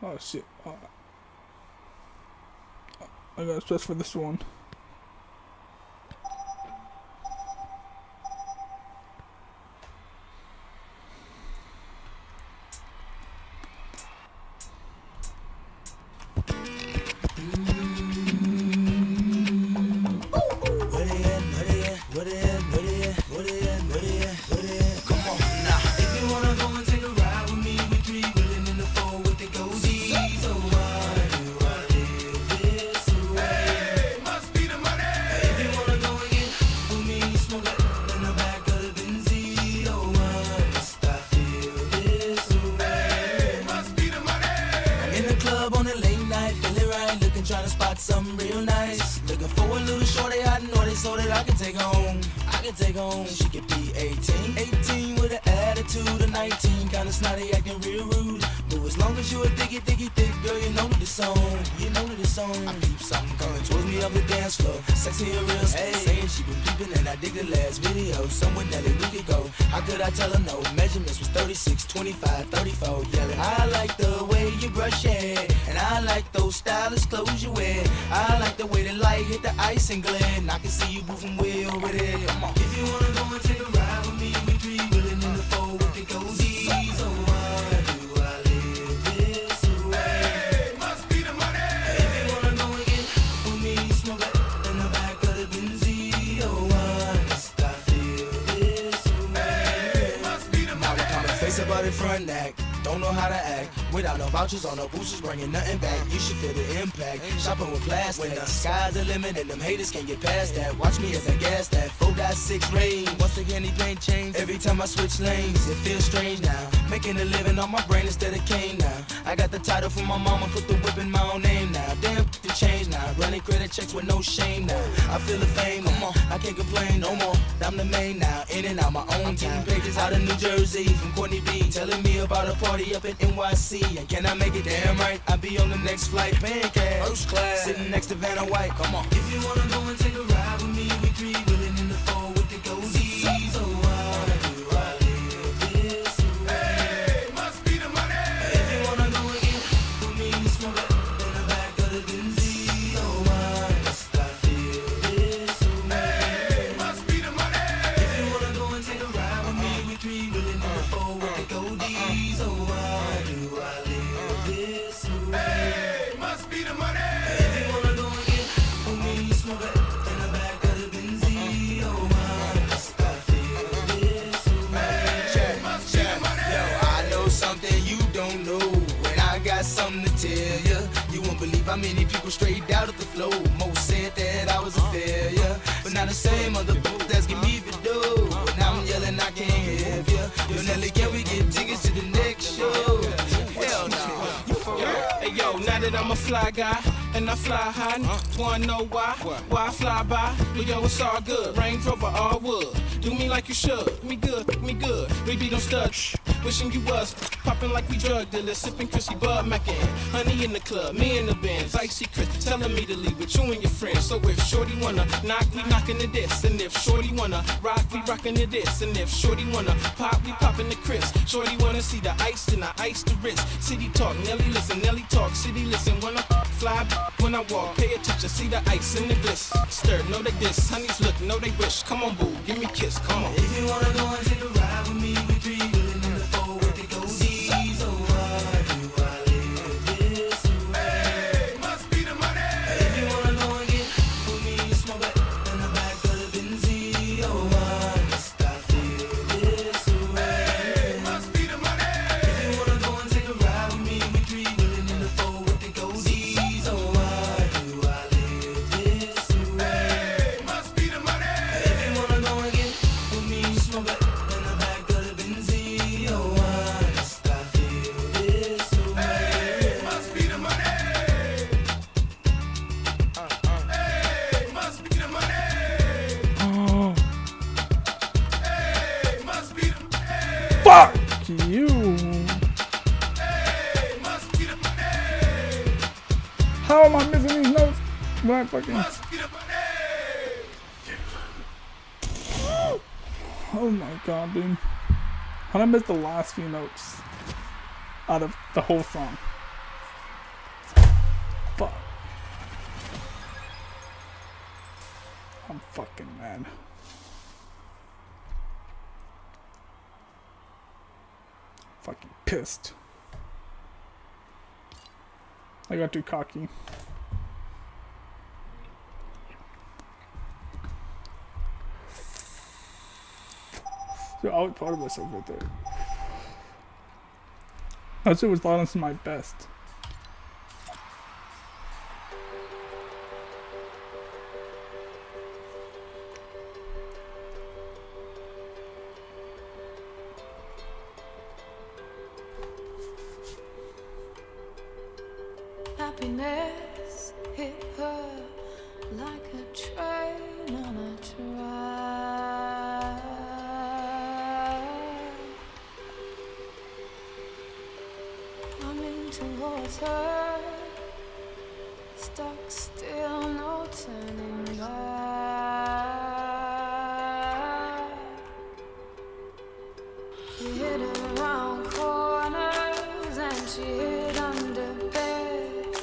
Oh shit. I got stress for this one. Trying to spot something real nice. Looking for a little shorty I know it so that I can take home. She could be 18. 18 with an attitude of 19. Kinda snotty, acting real rude. But as long as you a thicky, thick, girl, you know the song. I peep something coming towards me up the dance floor. Sexy and real slow. Saying she been peeping and I dig the last video. Somewhere that a week ago. How could I tell her no? Measurements was 36, 25, 34. Yelling, I like the way you brush your hair, and I like those stylish clothes you wear. I like the way the light hit the ice and glare. And I can see you moving way over there. Come on. If you wanna go and take a ride with me, we three willing in the four with the cozies. Oh, why do I live this way? Hey, must be the money. If you wanna go and get with me, smoke that in the back of the Benzie. Oh, why must I feel this way? Hey, must be the money. Now we come and face about it front act. Don't know how to act without no vouchers on no boosters, bringing nothing back. You should feel the impact. Shopping with plastic. When the sky's the limit and them haters can't get past that. Watch me as I gas that 4.6 range. Once again, he paint change. Every time I switch lanes, it feels strange now. Making a living on my brain instead of cane now. I got the title from my mama, put the whip in my own name now. Damn, the change now. Running credit checks with no shame now. I feel the fame. Come on, I can't complain no more. I'm the main now, in and out my own time. Pages out of New Jersey from Courtney B, telling me about a party up in NYC. And can I make it damn right? I'll be on the next flight, paying cash, first class, sitting next to Vanna White. Come on. If you wanna go and take a ride with me, we three willing in the four with the cozies. Oh, why do I live this way? Hey, must be the money. If you wanna go and get with me, smoke that in the back of the Benzie. Oh, why must I feel this way? Hey, must be the money. If you wanna go and take a ride with me, we three willing in the four with the goldies. Oh, why do I live this way? Hey, must be the money. If you wanna go and get with me, smoke that in the many people straight out of the flow. Most said that I was a failure, but now the same other booth asking me for dough. Now I'm yelling, I can't have ya. Yo, Nelly, can we get tickets to the next show? Hell no. Hey yo, now that I'm a fly guy and I fly high, wanna know why? Why I fly by? But yo, it's all good. Range Rover, all wood. Do me like you should. Me good, me good. Baby, don't stud. Wishing you was popping like we drug dealers, sipping crispy Bud Mackin. Honey in the club, me in the Benz, icy Chris telling me to leave with you and your friends. So if Shorty wanna knock, we knockin' the this, and if Shorty wanna rock, we rockin' the this, and if Shorty wanna pop, we poppin' the Chris. Shorty wanna see the ice, then I ice the wrist. City talk, Nelly listen, Nelly talk, city listen. When I fly, when I walk, pay attention, see the ice in the bliss. Stir, know they diss, honeys look, know they wish. Come on, boo, give me a kiss, come on. If you wanna go and take a ride with me, we three willing in the four with the goatees. Oh, why do I live this way? Hey, must be the money. If you wanna go and get with me, you smoke it in the back of the Benzie. Oh, why must I feel this way? Hey, must be the money. If you wanna go and take a ride with me, we three willing in the four with the goatees. Oh, why do I live this way? Hey, must be the money. If you wanna go and get with me, you smoke it in the back of the Benzie. Oh, why must I feel this way? Hey, must be the money. Hey, must be the money. Oh, Hey, must be the money. fuck you. Hey, must be the money. How am I missing these notes? When I fucking. Must be the money. Oh my god, dude. How did I miss the last few notes out of the whole song? Fuck. I'm fucking mad. Fucking pissed. I got too cocky. So I was proud of myself right there. That shit was honestly my best. Happiness hit her like a train on a track. Coming towards her, stuck still, no turning back. She hid around corners and she hid under beds.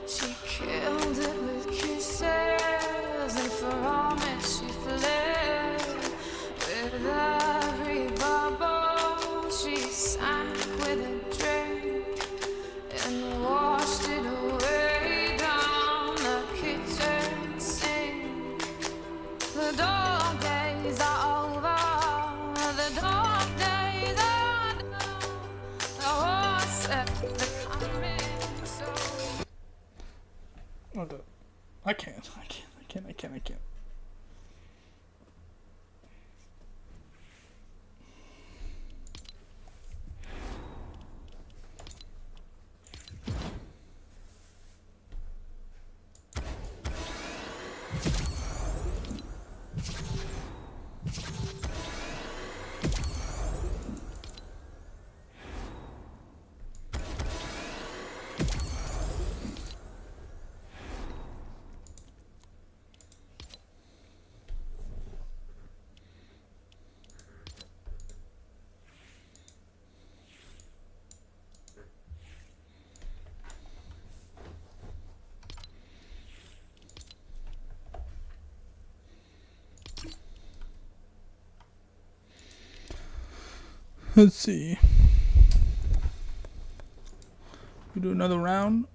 She killed it with kisses, and from it she fled. With every bubble she sank with a drink and washed it away down the kitchen sink. The dog days are over, the dog days are done. The horse said they're coming, so Okay. I can't. Let's see. We do another round.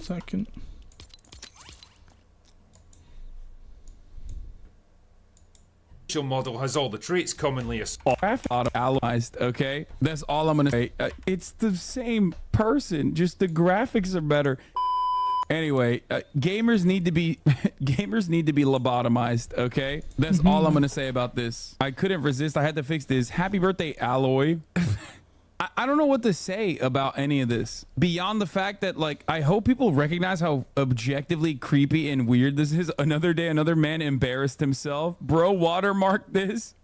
Second. facial model has all the traits commonly Auto-allyzed, okay? That's all I'm gonna say. It's the same person, just the graphics are better. Anyway, gamers need to be lobotomized, okay? That's all I'm gonna say about this. I couldn't resist. I had to fix this. Happy birthday, Alloy. I don't know what to say about any of this beyond the fact that, like, I hope people recognize how objectively creepy and weird this is. Another day, another man embarrassed himself. Bro, watermark this.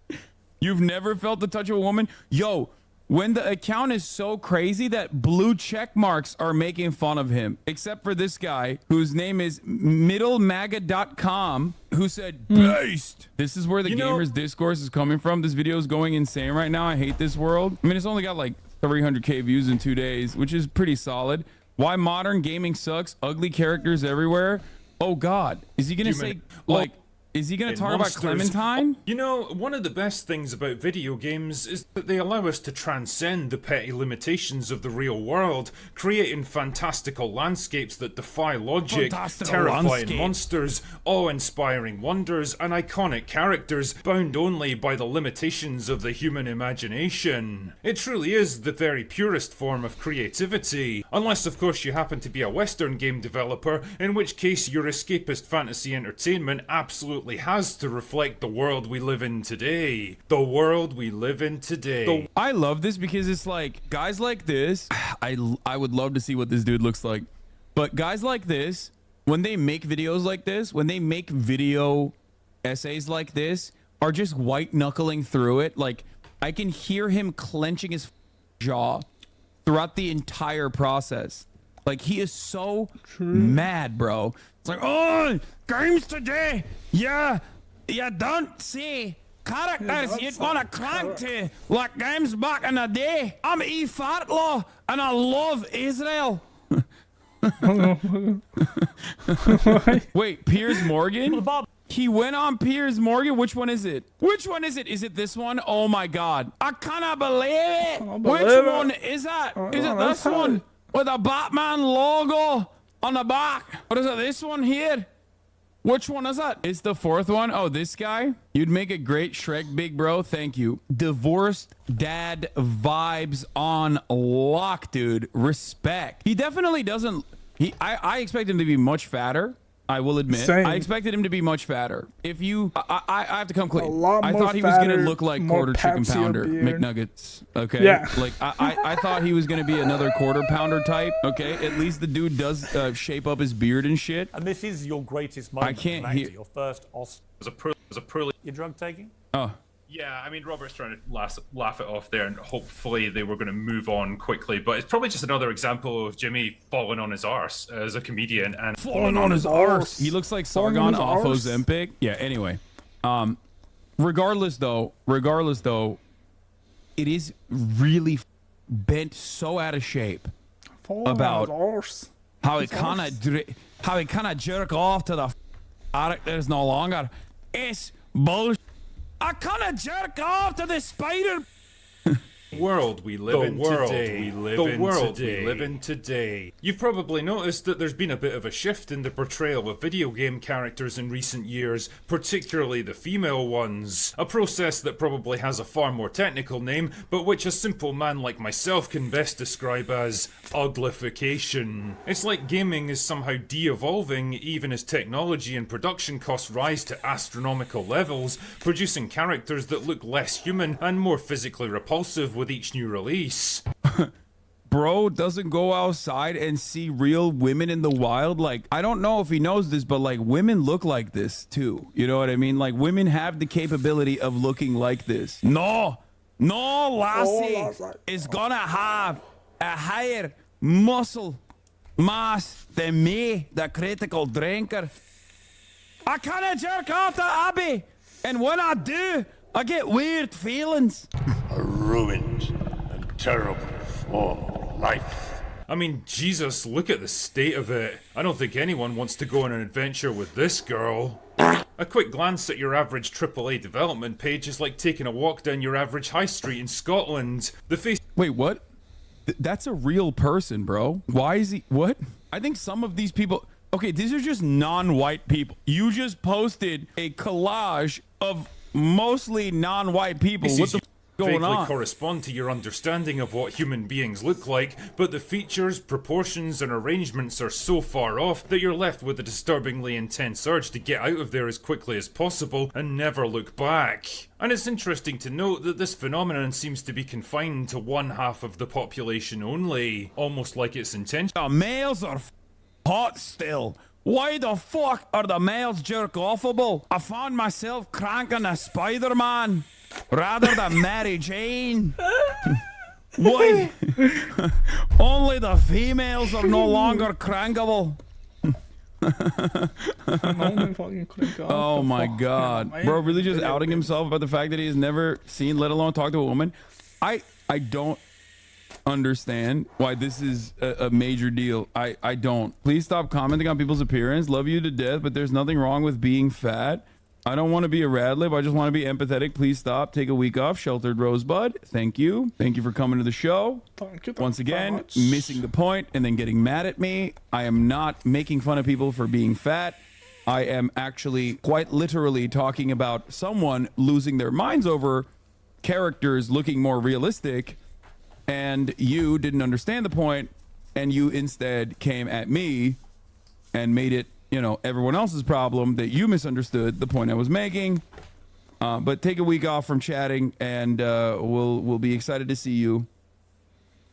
You've never felt the touch of a woman? Yo, when the account is so crazy that blue check marks are making fun of him, except for this guy whose name is middlemaga.com, who said, based. This is where the gamers discourse is coming from. This video is going insane right now. I hate this world. I mean, it's only got like 300K views in 2 days, which is pretty solid. Why modern gaming sucks? Ugly characters everywhere. Oh God, is he gonna say like? Is he going to talk about Clementine? You know, one of the best things about video games is that they allow us to transcend the petty limitations of the real world, creating fantastical landscapes that defy logic, terrifying monsters, awe-inspiring wonders, and iconic characters bound only by the limitations of the human imagination. It truly is the very purest form of creativity, unless of course you happen to be a Western game developer, in which case your escapist fantasy entertainment absolutely has to reflect the world we live in today. The world we live in today. I love this because it's like guys like this. I would love to see what this dude looks like. But guys like this, when they make videos like this, when they make video essays like this, are just white knuckling through it. Like I can hear him clenching his jaw throughout the entire process. Like he is so mad, bro. It's like, oh, games today. Yeah, you don't see characters you'd want to crank to like games back in the day. I'm E. Fartlaw and I love Israel. Wait, Piers Morgan? He went on Piers Morgan? Which one is it? Which one is it? Is it this one? Oh my God. I cannot believe it. Which one is that? Is it this one? With a Batman logo on the back. What is it? This one here? Which one is that? It's the fourth one. Oh, this guy? You'd make a great Shrek, big bro. Thank you. Divorced dad vibes on lock, dude. Respect. He definitely doesn't... I expect him to be much fatter. I will admit. Same. I expected him to be much fatter. If you... I have to come clean. I thought he was going to look like quarter chicken pounder. McNuggets. Okay? Yeah. Like, I thought he was going to be another quarter pounder type. Okay? At least the dude does shape up his beard and shit. And this is your greatest moment. I can't Maggie, hear... Your first Oscar. Your drug taking? Oh. Yeah, I mean, Robert's trying to laugh it off there, and hopefully they were going to move on quickly. But it's probably just another example of Jimmy falling on his arse as a comedian and falling on his arse. He looks like Sargon off Ozempic. Yeah. Anyway, regardless though, it is really bent so out of shape about how it kind of jerk off to the characters no longer. It's bullshit. I kind of jerk off to the spider. World we live in today. The world we live in today. You've probably noticed that there's been a bit of a shift in the portrayal of video game characters in recent years, particularly the female ones. A process that probably has a far more technical name, but which a simple man like myself can best describe as uglification. It's like gaming is somehow de-evolving even as technology and production costs rise to astronomical levels, producing characters that look less human and more physically repulsive with each new release. Bro doesn't go outside and see real women in the wild. Like, I don't know if he knows this, but like women look like this too. You know what I mean? Like women have the capability of looking like this. No, lassie is gonna have a higher muscle mass than me, the critical drinker. I kinda jerk off to Abby, and when I do, I get weird feelings. A ruined and terrible form of life. I mean, Jesus, look at the state of it. I don't think anyone wants to go on an adventure with this girl. A quick glance at your average AAA development page is like taking a walk down your average high street in Scotland. The face... Wait, what? That's a real person, bro. Why is he... What? I think some of these people... Okay, these are just non-white people. You just posted a collage of mostly non-white people. What the f going vaguely on? correspond to your understanding of what human beings look like, but the features, proportions, and arrangements are so far off that you're left with a disturbingly intense urge to get out of there as quickly as possible and never look back. And it's interesting to note that this phenomenon seems to be confined to one half of the population only, almost like it's intentional. The males are hot still. Why the fuck are the males jerk-offable? I found myself cranking a Spider-Man rather than Mary Jane. Why? Only the females are no longer crankable. Oh my god. Bro, really just outing himself about the fact that he has never seen, let alone talked to a woman. I don't understand why this is a major deal. I don't. Please stop commenting on people's appearance. Love you to death, but there's nothing wrong with being fat. I don't want to be a rad lib. I just want to be empathetic. Please stop. Take a week off. Sheltered Rosebud. Thank you. Thank you for coming to the show. Once again, missing the point and then getting mad at me. I am not making fun of people for being fat. I am actually quite literally talking about someone losing their minds over characters looking more realistic, and you didn't understand the point, and you instead came at me and made it, you know, everyone else's problem that you misunderstood the point I was making. But take a week off from chatting, and we'll be excited to see you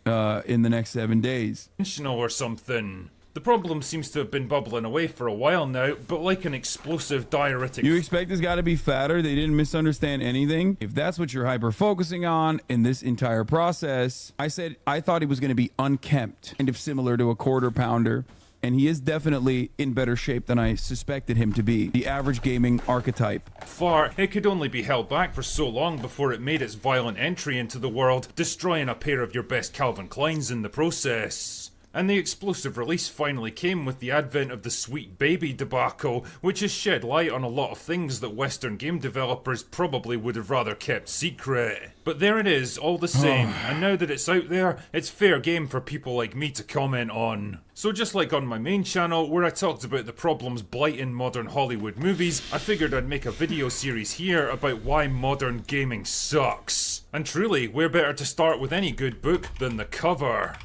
in the next 7 days. Intentional or something. The problem seems to have been bubbling away for a while now, but like an explosive diuretic. You expect this guy to be fatter? They didn't misunderstand anything? If that's what you're hyper-focusing on in this entire process, I said I thought he was going to be unkempt, kind of similar to a quarter pounder. And he is definitely in better shape than I suspected him to be. The average gaming archetype. Far, it could only be held back for so long before it made its violent entry into the world, destroying a pair of your best Calvin Kleins in the process. And the explosive release finally came with the advent of the Sweet Baby debacle, which has shed light on a lot of things that Western game developers probably would have rather kept secret. But there it is, all the same, and now that it's out there, it's fair game for people like me to comment on. So just like on my main channel, where I talked about the problems blighting modern Hollywood movies, I figured I'd make a video series here about why modern gaming sucks. And truly, where better to start with any good book than the cover?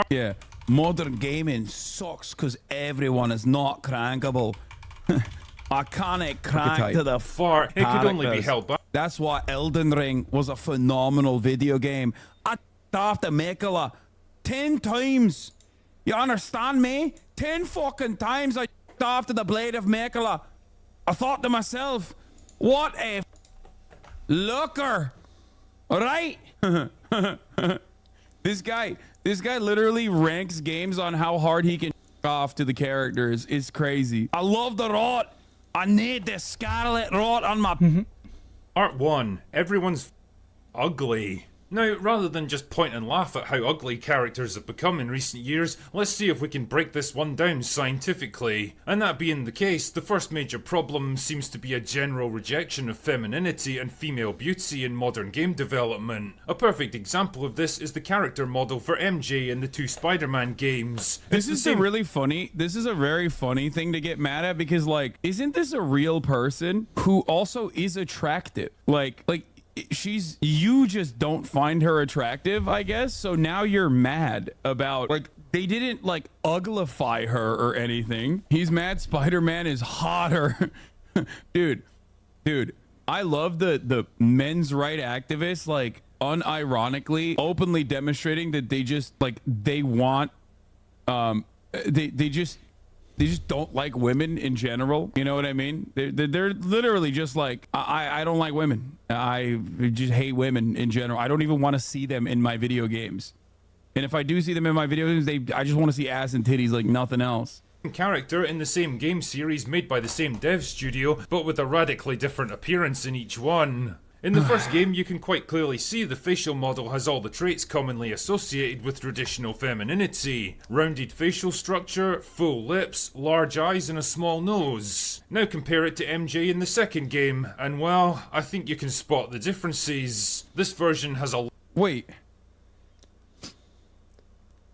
Yeah. Modern gaming sucks because everyone is not crankable. I can't crank to the far. It could only be held back. That's why Elden Ring was a phenomenal video game. I after Mikola 10 times. You understand me? 10 fucking times I after the blade of Mikola. I thought to myself, what a looker. Right? This guy literally ranks games on how hard he can off to the characters. It's crazy. I love the rot. I need the scarlet rot on my... Art 1. Everyone's ugly. Now, rather than just point and laugh at how ugly characters have become in recent years, let's see if we can break this one down scientifically. And that being the case, the first major problem seems to be a general rejection of femininity and female beauty in modern game development. A perfect example of this is the character model for MJ in the 2 Spider-Man games. This is a very funny thing to get mad at, because, like, isn't this a real person who also is attractive? Like, you just don't find her attractive, I guess. So now you're mad about, like, they didn't, like, uglify her or anything. He's mad Spider-Man is hotter. dude, I love the men's right activists, like, unironically, openly demonstrating that they just, like, they want, they just don't like women in general. You know what I mean? They're literally just like, I don't like women. I just hate women in general. I don't even want to see them in my video games. And if I do see them in my video games, I just want to see ass and titties like nothing else. Character in the same game series made by the same dev studio, but with a radically different appearance in each one. In the first game, you can quite clearly see the facial model has all the traits commonly associated with traditional femininity. Rounded facial structure, full lips, large eyes and a small nose. Now compare it to MJ in the second game, and well, I think you can spot the differences. This version has a... Wait.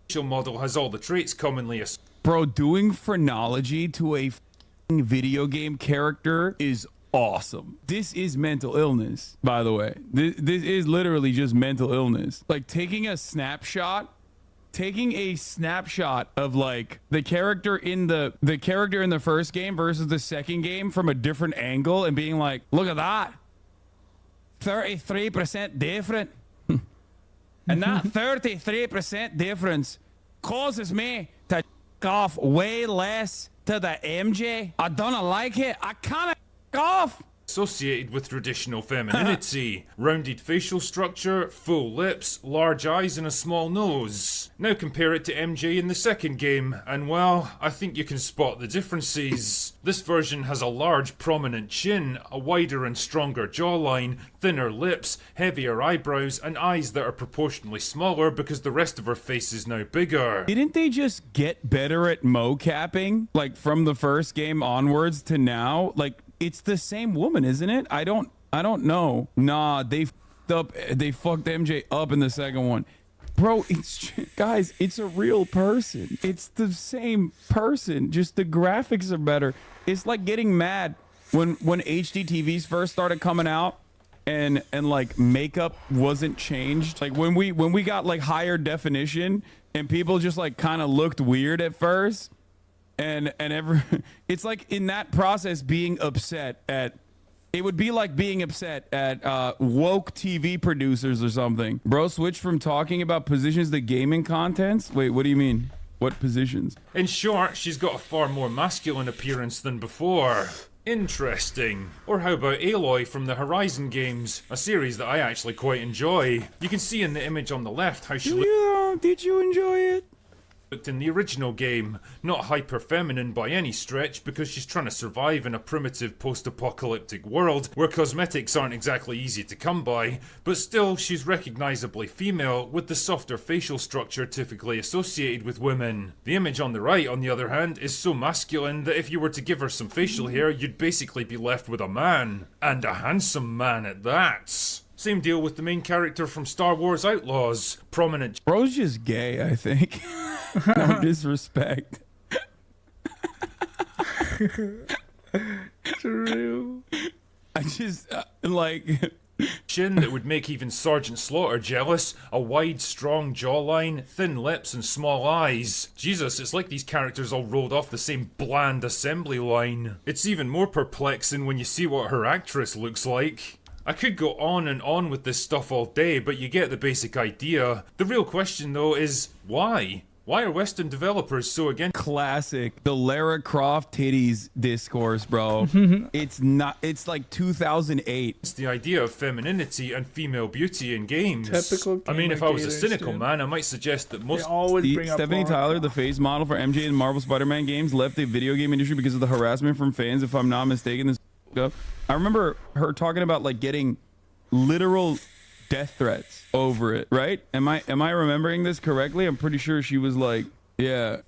Facial model has all the traits commonly associated... Bro, doing phrenology to a video game character is awesome. This is mental illness, by the way. This is literally just mental illness. Like taking a snapshot of like the character in the first game versus the second game from a different angle and being like, look at that, 33% different. And that 33% difference causes me to off way less to the MJ. I don't like it. I kind of off. Associated with traditional femininity, rounded facial structure, full lips, large eyes and a small nose. Now compare it to MJ in the second game, and well, I think you can spot the differences. This version has a large prominent chin, a wider and stronger jawline, thinner lips, heavier eyebrows, and eyes that are proportionally smaller because the rest of her face is now bigger. Didn't they just get better at mocapping, like from the first game onwards to now? Like, it's the same woman, isn't it? I don't know. Nah, they fucked MJ up in the second one. Bro, guys, it's a real person. It's the same person, just the graphics are better. It's like getting mad when HD TVs first started coming out and like makeup wasn't changed. Like when we got like higher definition and people just like kind of looked weird at first. And it's like in that process being upset at, it would be like being upset at woke TV producers or something. Bro, switch from talking about positions to gaming contents? Wait, what do you mean? What positions? In short, she's got a far more masculine appearance than before. Interesting. Or how about Aloy from the Horizon games, a series that I actually quite enjoy. You can see in the image on the left how she did you enjoy it? Looked in the original game, not hyper feminine by any stretch because she's trying to survive in a primitive post-apocalyptic world where cosmetics aren't exactly easy to come by, but still she's recognizably female with the softer facial structure typically associated with women. The image on the right, on the other hand, is so masculine that if you were to give her some facial hair, you'd basically be left with a man, and a handsome man at that. Same deal with the main character from Star Wars Outlaws, prominent. Bro's just gay, I think. No disrespect. True. I just like chin that would make even Sergeant Slaughter jealous, a wide, strong jawline, thin lips, and small eyes. Jesus, it's like these characters all rolled off the same bland assembly line. It's even more perplexing when you see what her actress looks like. I could go on and on with this stuff all day, but you get the basic idea. The real question though is, why? Why are Western developers so against classic the Lara Croft titties discourse, bro? It's like 2008. It's the idea of femininity and female beauty in games. Typical I mean, if I was a gamer cynical shit. man, I might suggest that most Stephanie Tyler, the face model for MJ in Marvel Spider-Man games, left the video game industry because of the harassment from fans, if I'm not mistaken. This up. I remember her talking about like getting literal death threats over it, right? Am I remembering this correctly? I'm pretty sure she was like, yeah,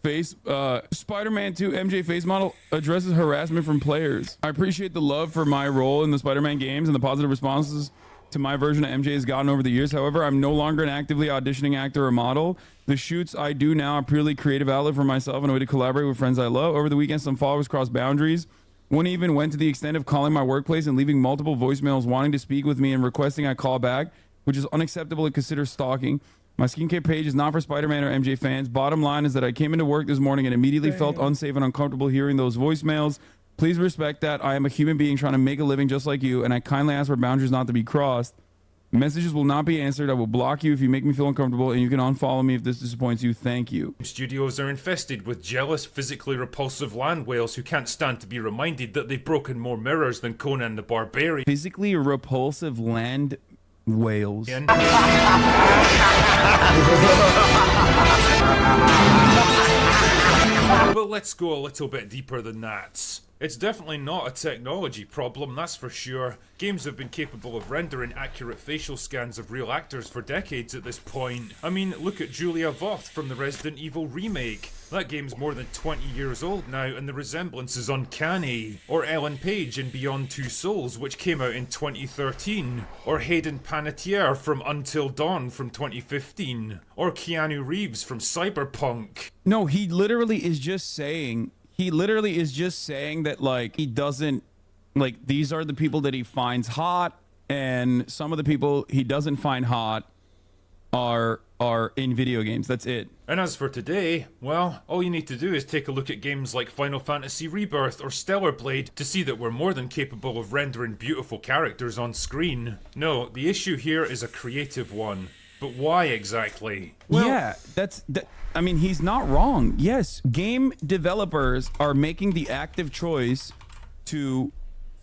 Spider-Man 2 MJ face model addresses harassment from players. I appreciate the love for my role in the Spider-Man games and the positive responses to my version of MJ has gotten over the years. However, I'm no longer an actively auditioning actor or model. The shoots I do now are purely creative outlet for myself and a way to collaborate with friends I love. Over the weekend, some followers crossed boundaries. One even went to the extent of calling my workplace and leaving multiple voicemails wanting to speak with me and requesting I call back, which is unacceptable and considered stalking. My skincare page is not for Spider-Man or MJ fans. Bottom line is that I came into work this morning and immediately felt unsafe and uncomfortable hearing those voicemails. Please respect that. I am a human being trying to make a living just like you, and I kindly ask for boundaries not to be crossed. Messages will not be answered. I will block you if you make me feel uncomfortable, and you can unfollow me if this disappoints you. Thank you. Studios are infested with jealous, physically repulsive land whales who can't stand to be reminded that they've broken more mirrors than Conan the Barbarian. Physically repulsive land whales. But let's go a little bit deeper than that. It's definitely not a technology problem, that's for sure. Games have been capable of rendering accurate facial scans of real actors for decades at this point. I mean, look at Julia Voth from the Resident Evil remake. That game's more than 20 years old now and the resemblance is uncanny. Or Ellen Page in Beyond Two Souls, which came out in 2013. Or Hayden Panettiere from Until Dawn from 2015. Or Keanu Reeves from Cyberpunk. No, he literally is just saying that like he doesn't Like, these are the people that he finds hot, and some of the people he doesn't find hot are in video games. That's it. And as for today, well, all you need to do is take a look at games like Final Fantasy Rebirth or Stellar Blade to see that we're more than capable of rendering beautiful characters on screen. No, the issue here is a creative one. But why exactly? Well, yeah, I mean, he's not wrong. Yes, game developers are making the active choice to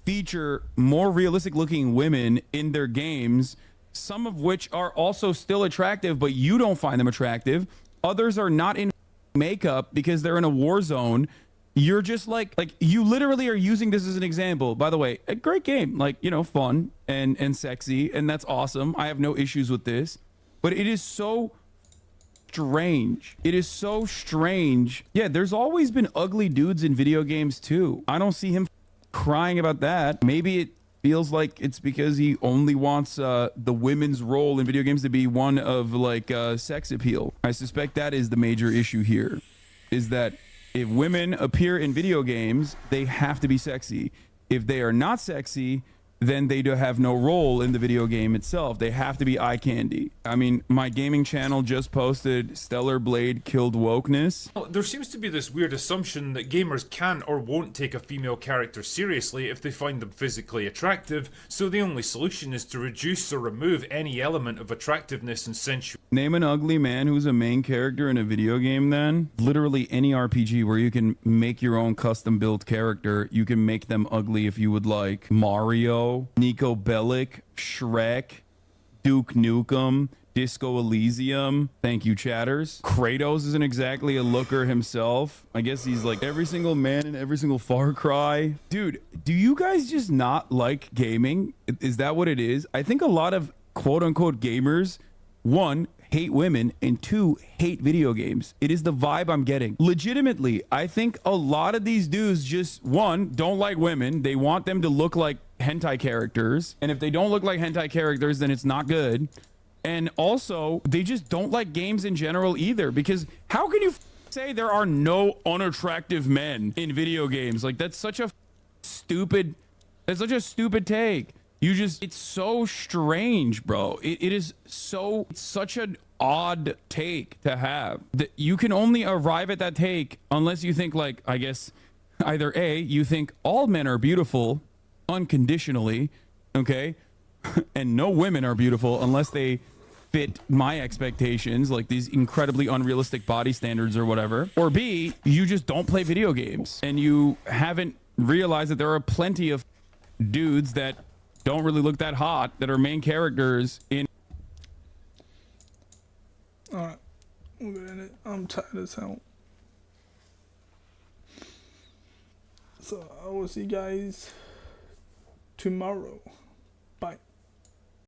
feature more realistic looking women in their games, some of which are also still attractive, but you don't find them attractive. Others are not in makeup because they're in a war zone. You're just like you literally are using this as an example. By the way, a great game, like, you know, fun and sexy, and that's awesome. I have no issues with this, but it is so strange. It is so strange. Yeah, there's always been ugly dudes in video games too. I don't see him crying about that. Maybe it feels like it's because he only wants the women's role in video games to be one of like sex appeal. I suspect that is the major issue here, is that if women appear in video games, they have to be sexy. If they are not sexy, then they do have no role in the video game itself. They have to be eye candy. I mean, my gaming channel just posted Stellar Blade killed wokeness. Well, there seems to be this weird assumption that gamers can or won't take a female character seriously if they find them physically attractive, so the only solution is to reduce or remove any element of attractiveness and sensuality. Name an ugly man who's a main character in a video game then. Literally any RPG where you can make your own custom built character, you can make them ugly if you would like. Mario, Nico Bellic, Shrek, Duke Nukem, Disco Elysium. Thank you, chatters. Kratos isn't exactly a looker himself. I guess he's like every single man in every single Far Cry. Dude, do you guys just not like gaming? Is that what it is? I think a lot of quote-unquote gamers, one, hate women, and two, hate video games. It is the vibe I'm getting. Legitimately, I think a lot of these dudes just, one, don't like women. They want them to look like hentai characters, and if they don't look like hentai characters, then it's not good. And also, they just don't like games in general either, because how can you say there are no unattractive men in video games? Like, that's such a stupid take. It's so strange, bro. It is such an odd take to have, that you can only arrive at that take unless you think, like, I guess either A, you think all men are beautiful unconditionally, okay, and no women are beautiful unless they fit my expectations, like these incredibly unrealistic body standards or whatever, or B, you just don't play video games and you haven't realized that there are plenty of dudes that don't really look that hot that are main characters in. Alright, we'll get in it. I'm tired as hell. So I will see you guys tomorrow. Bye.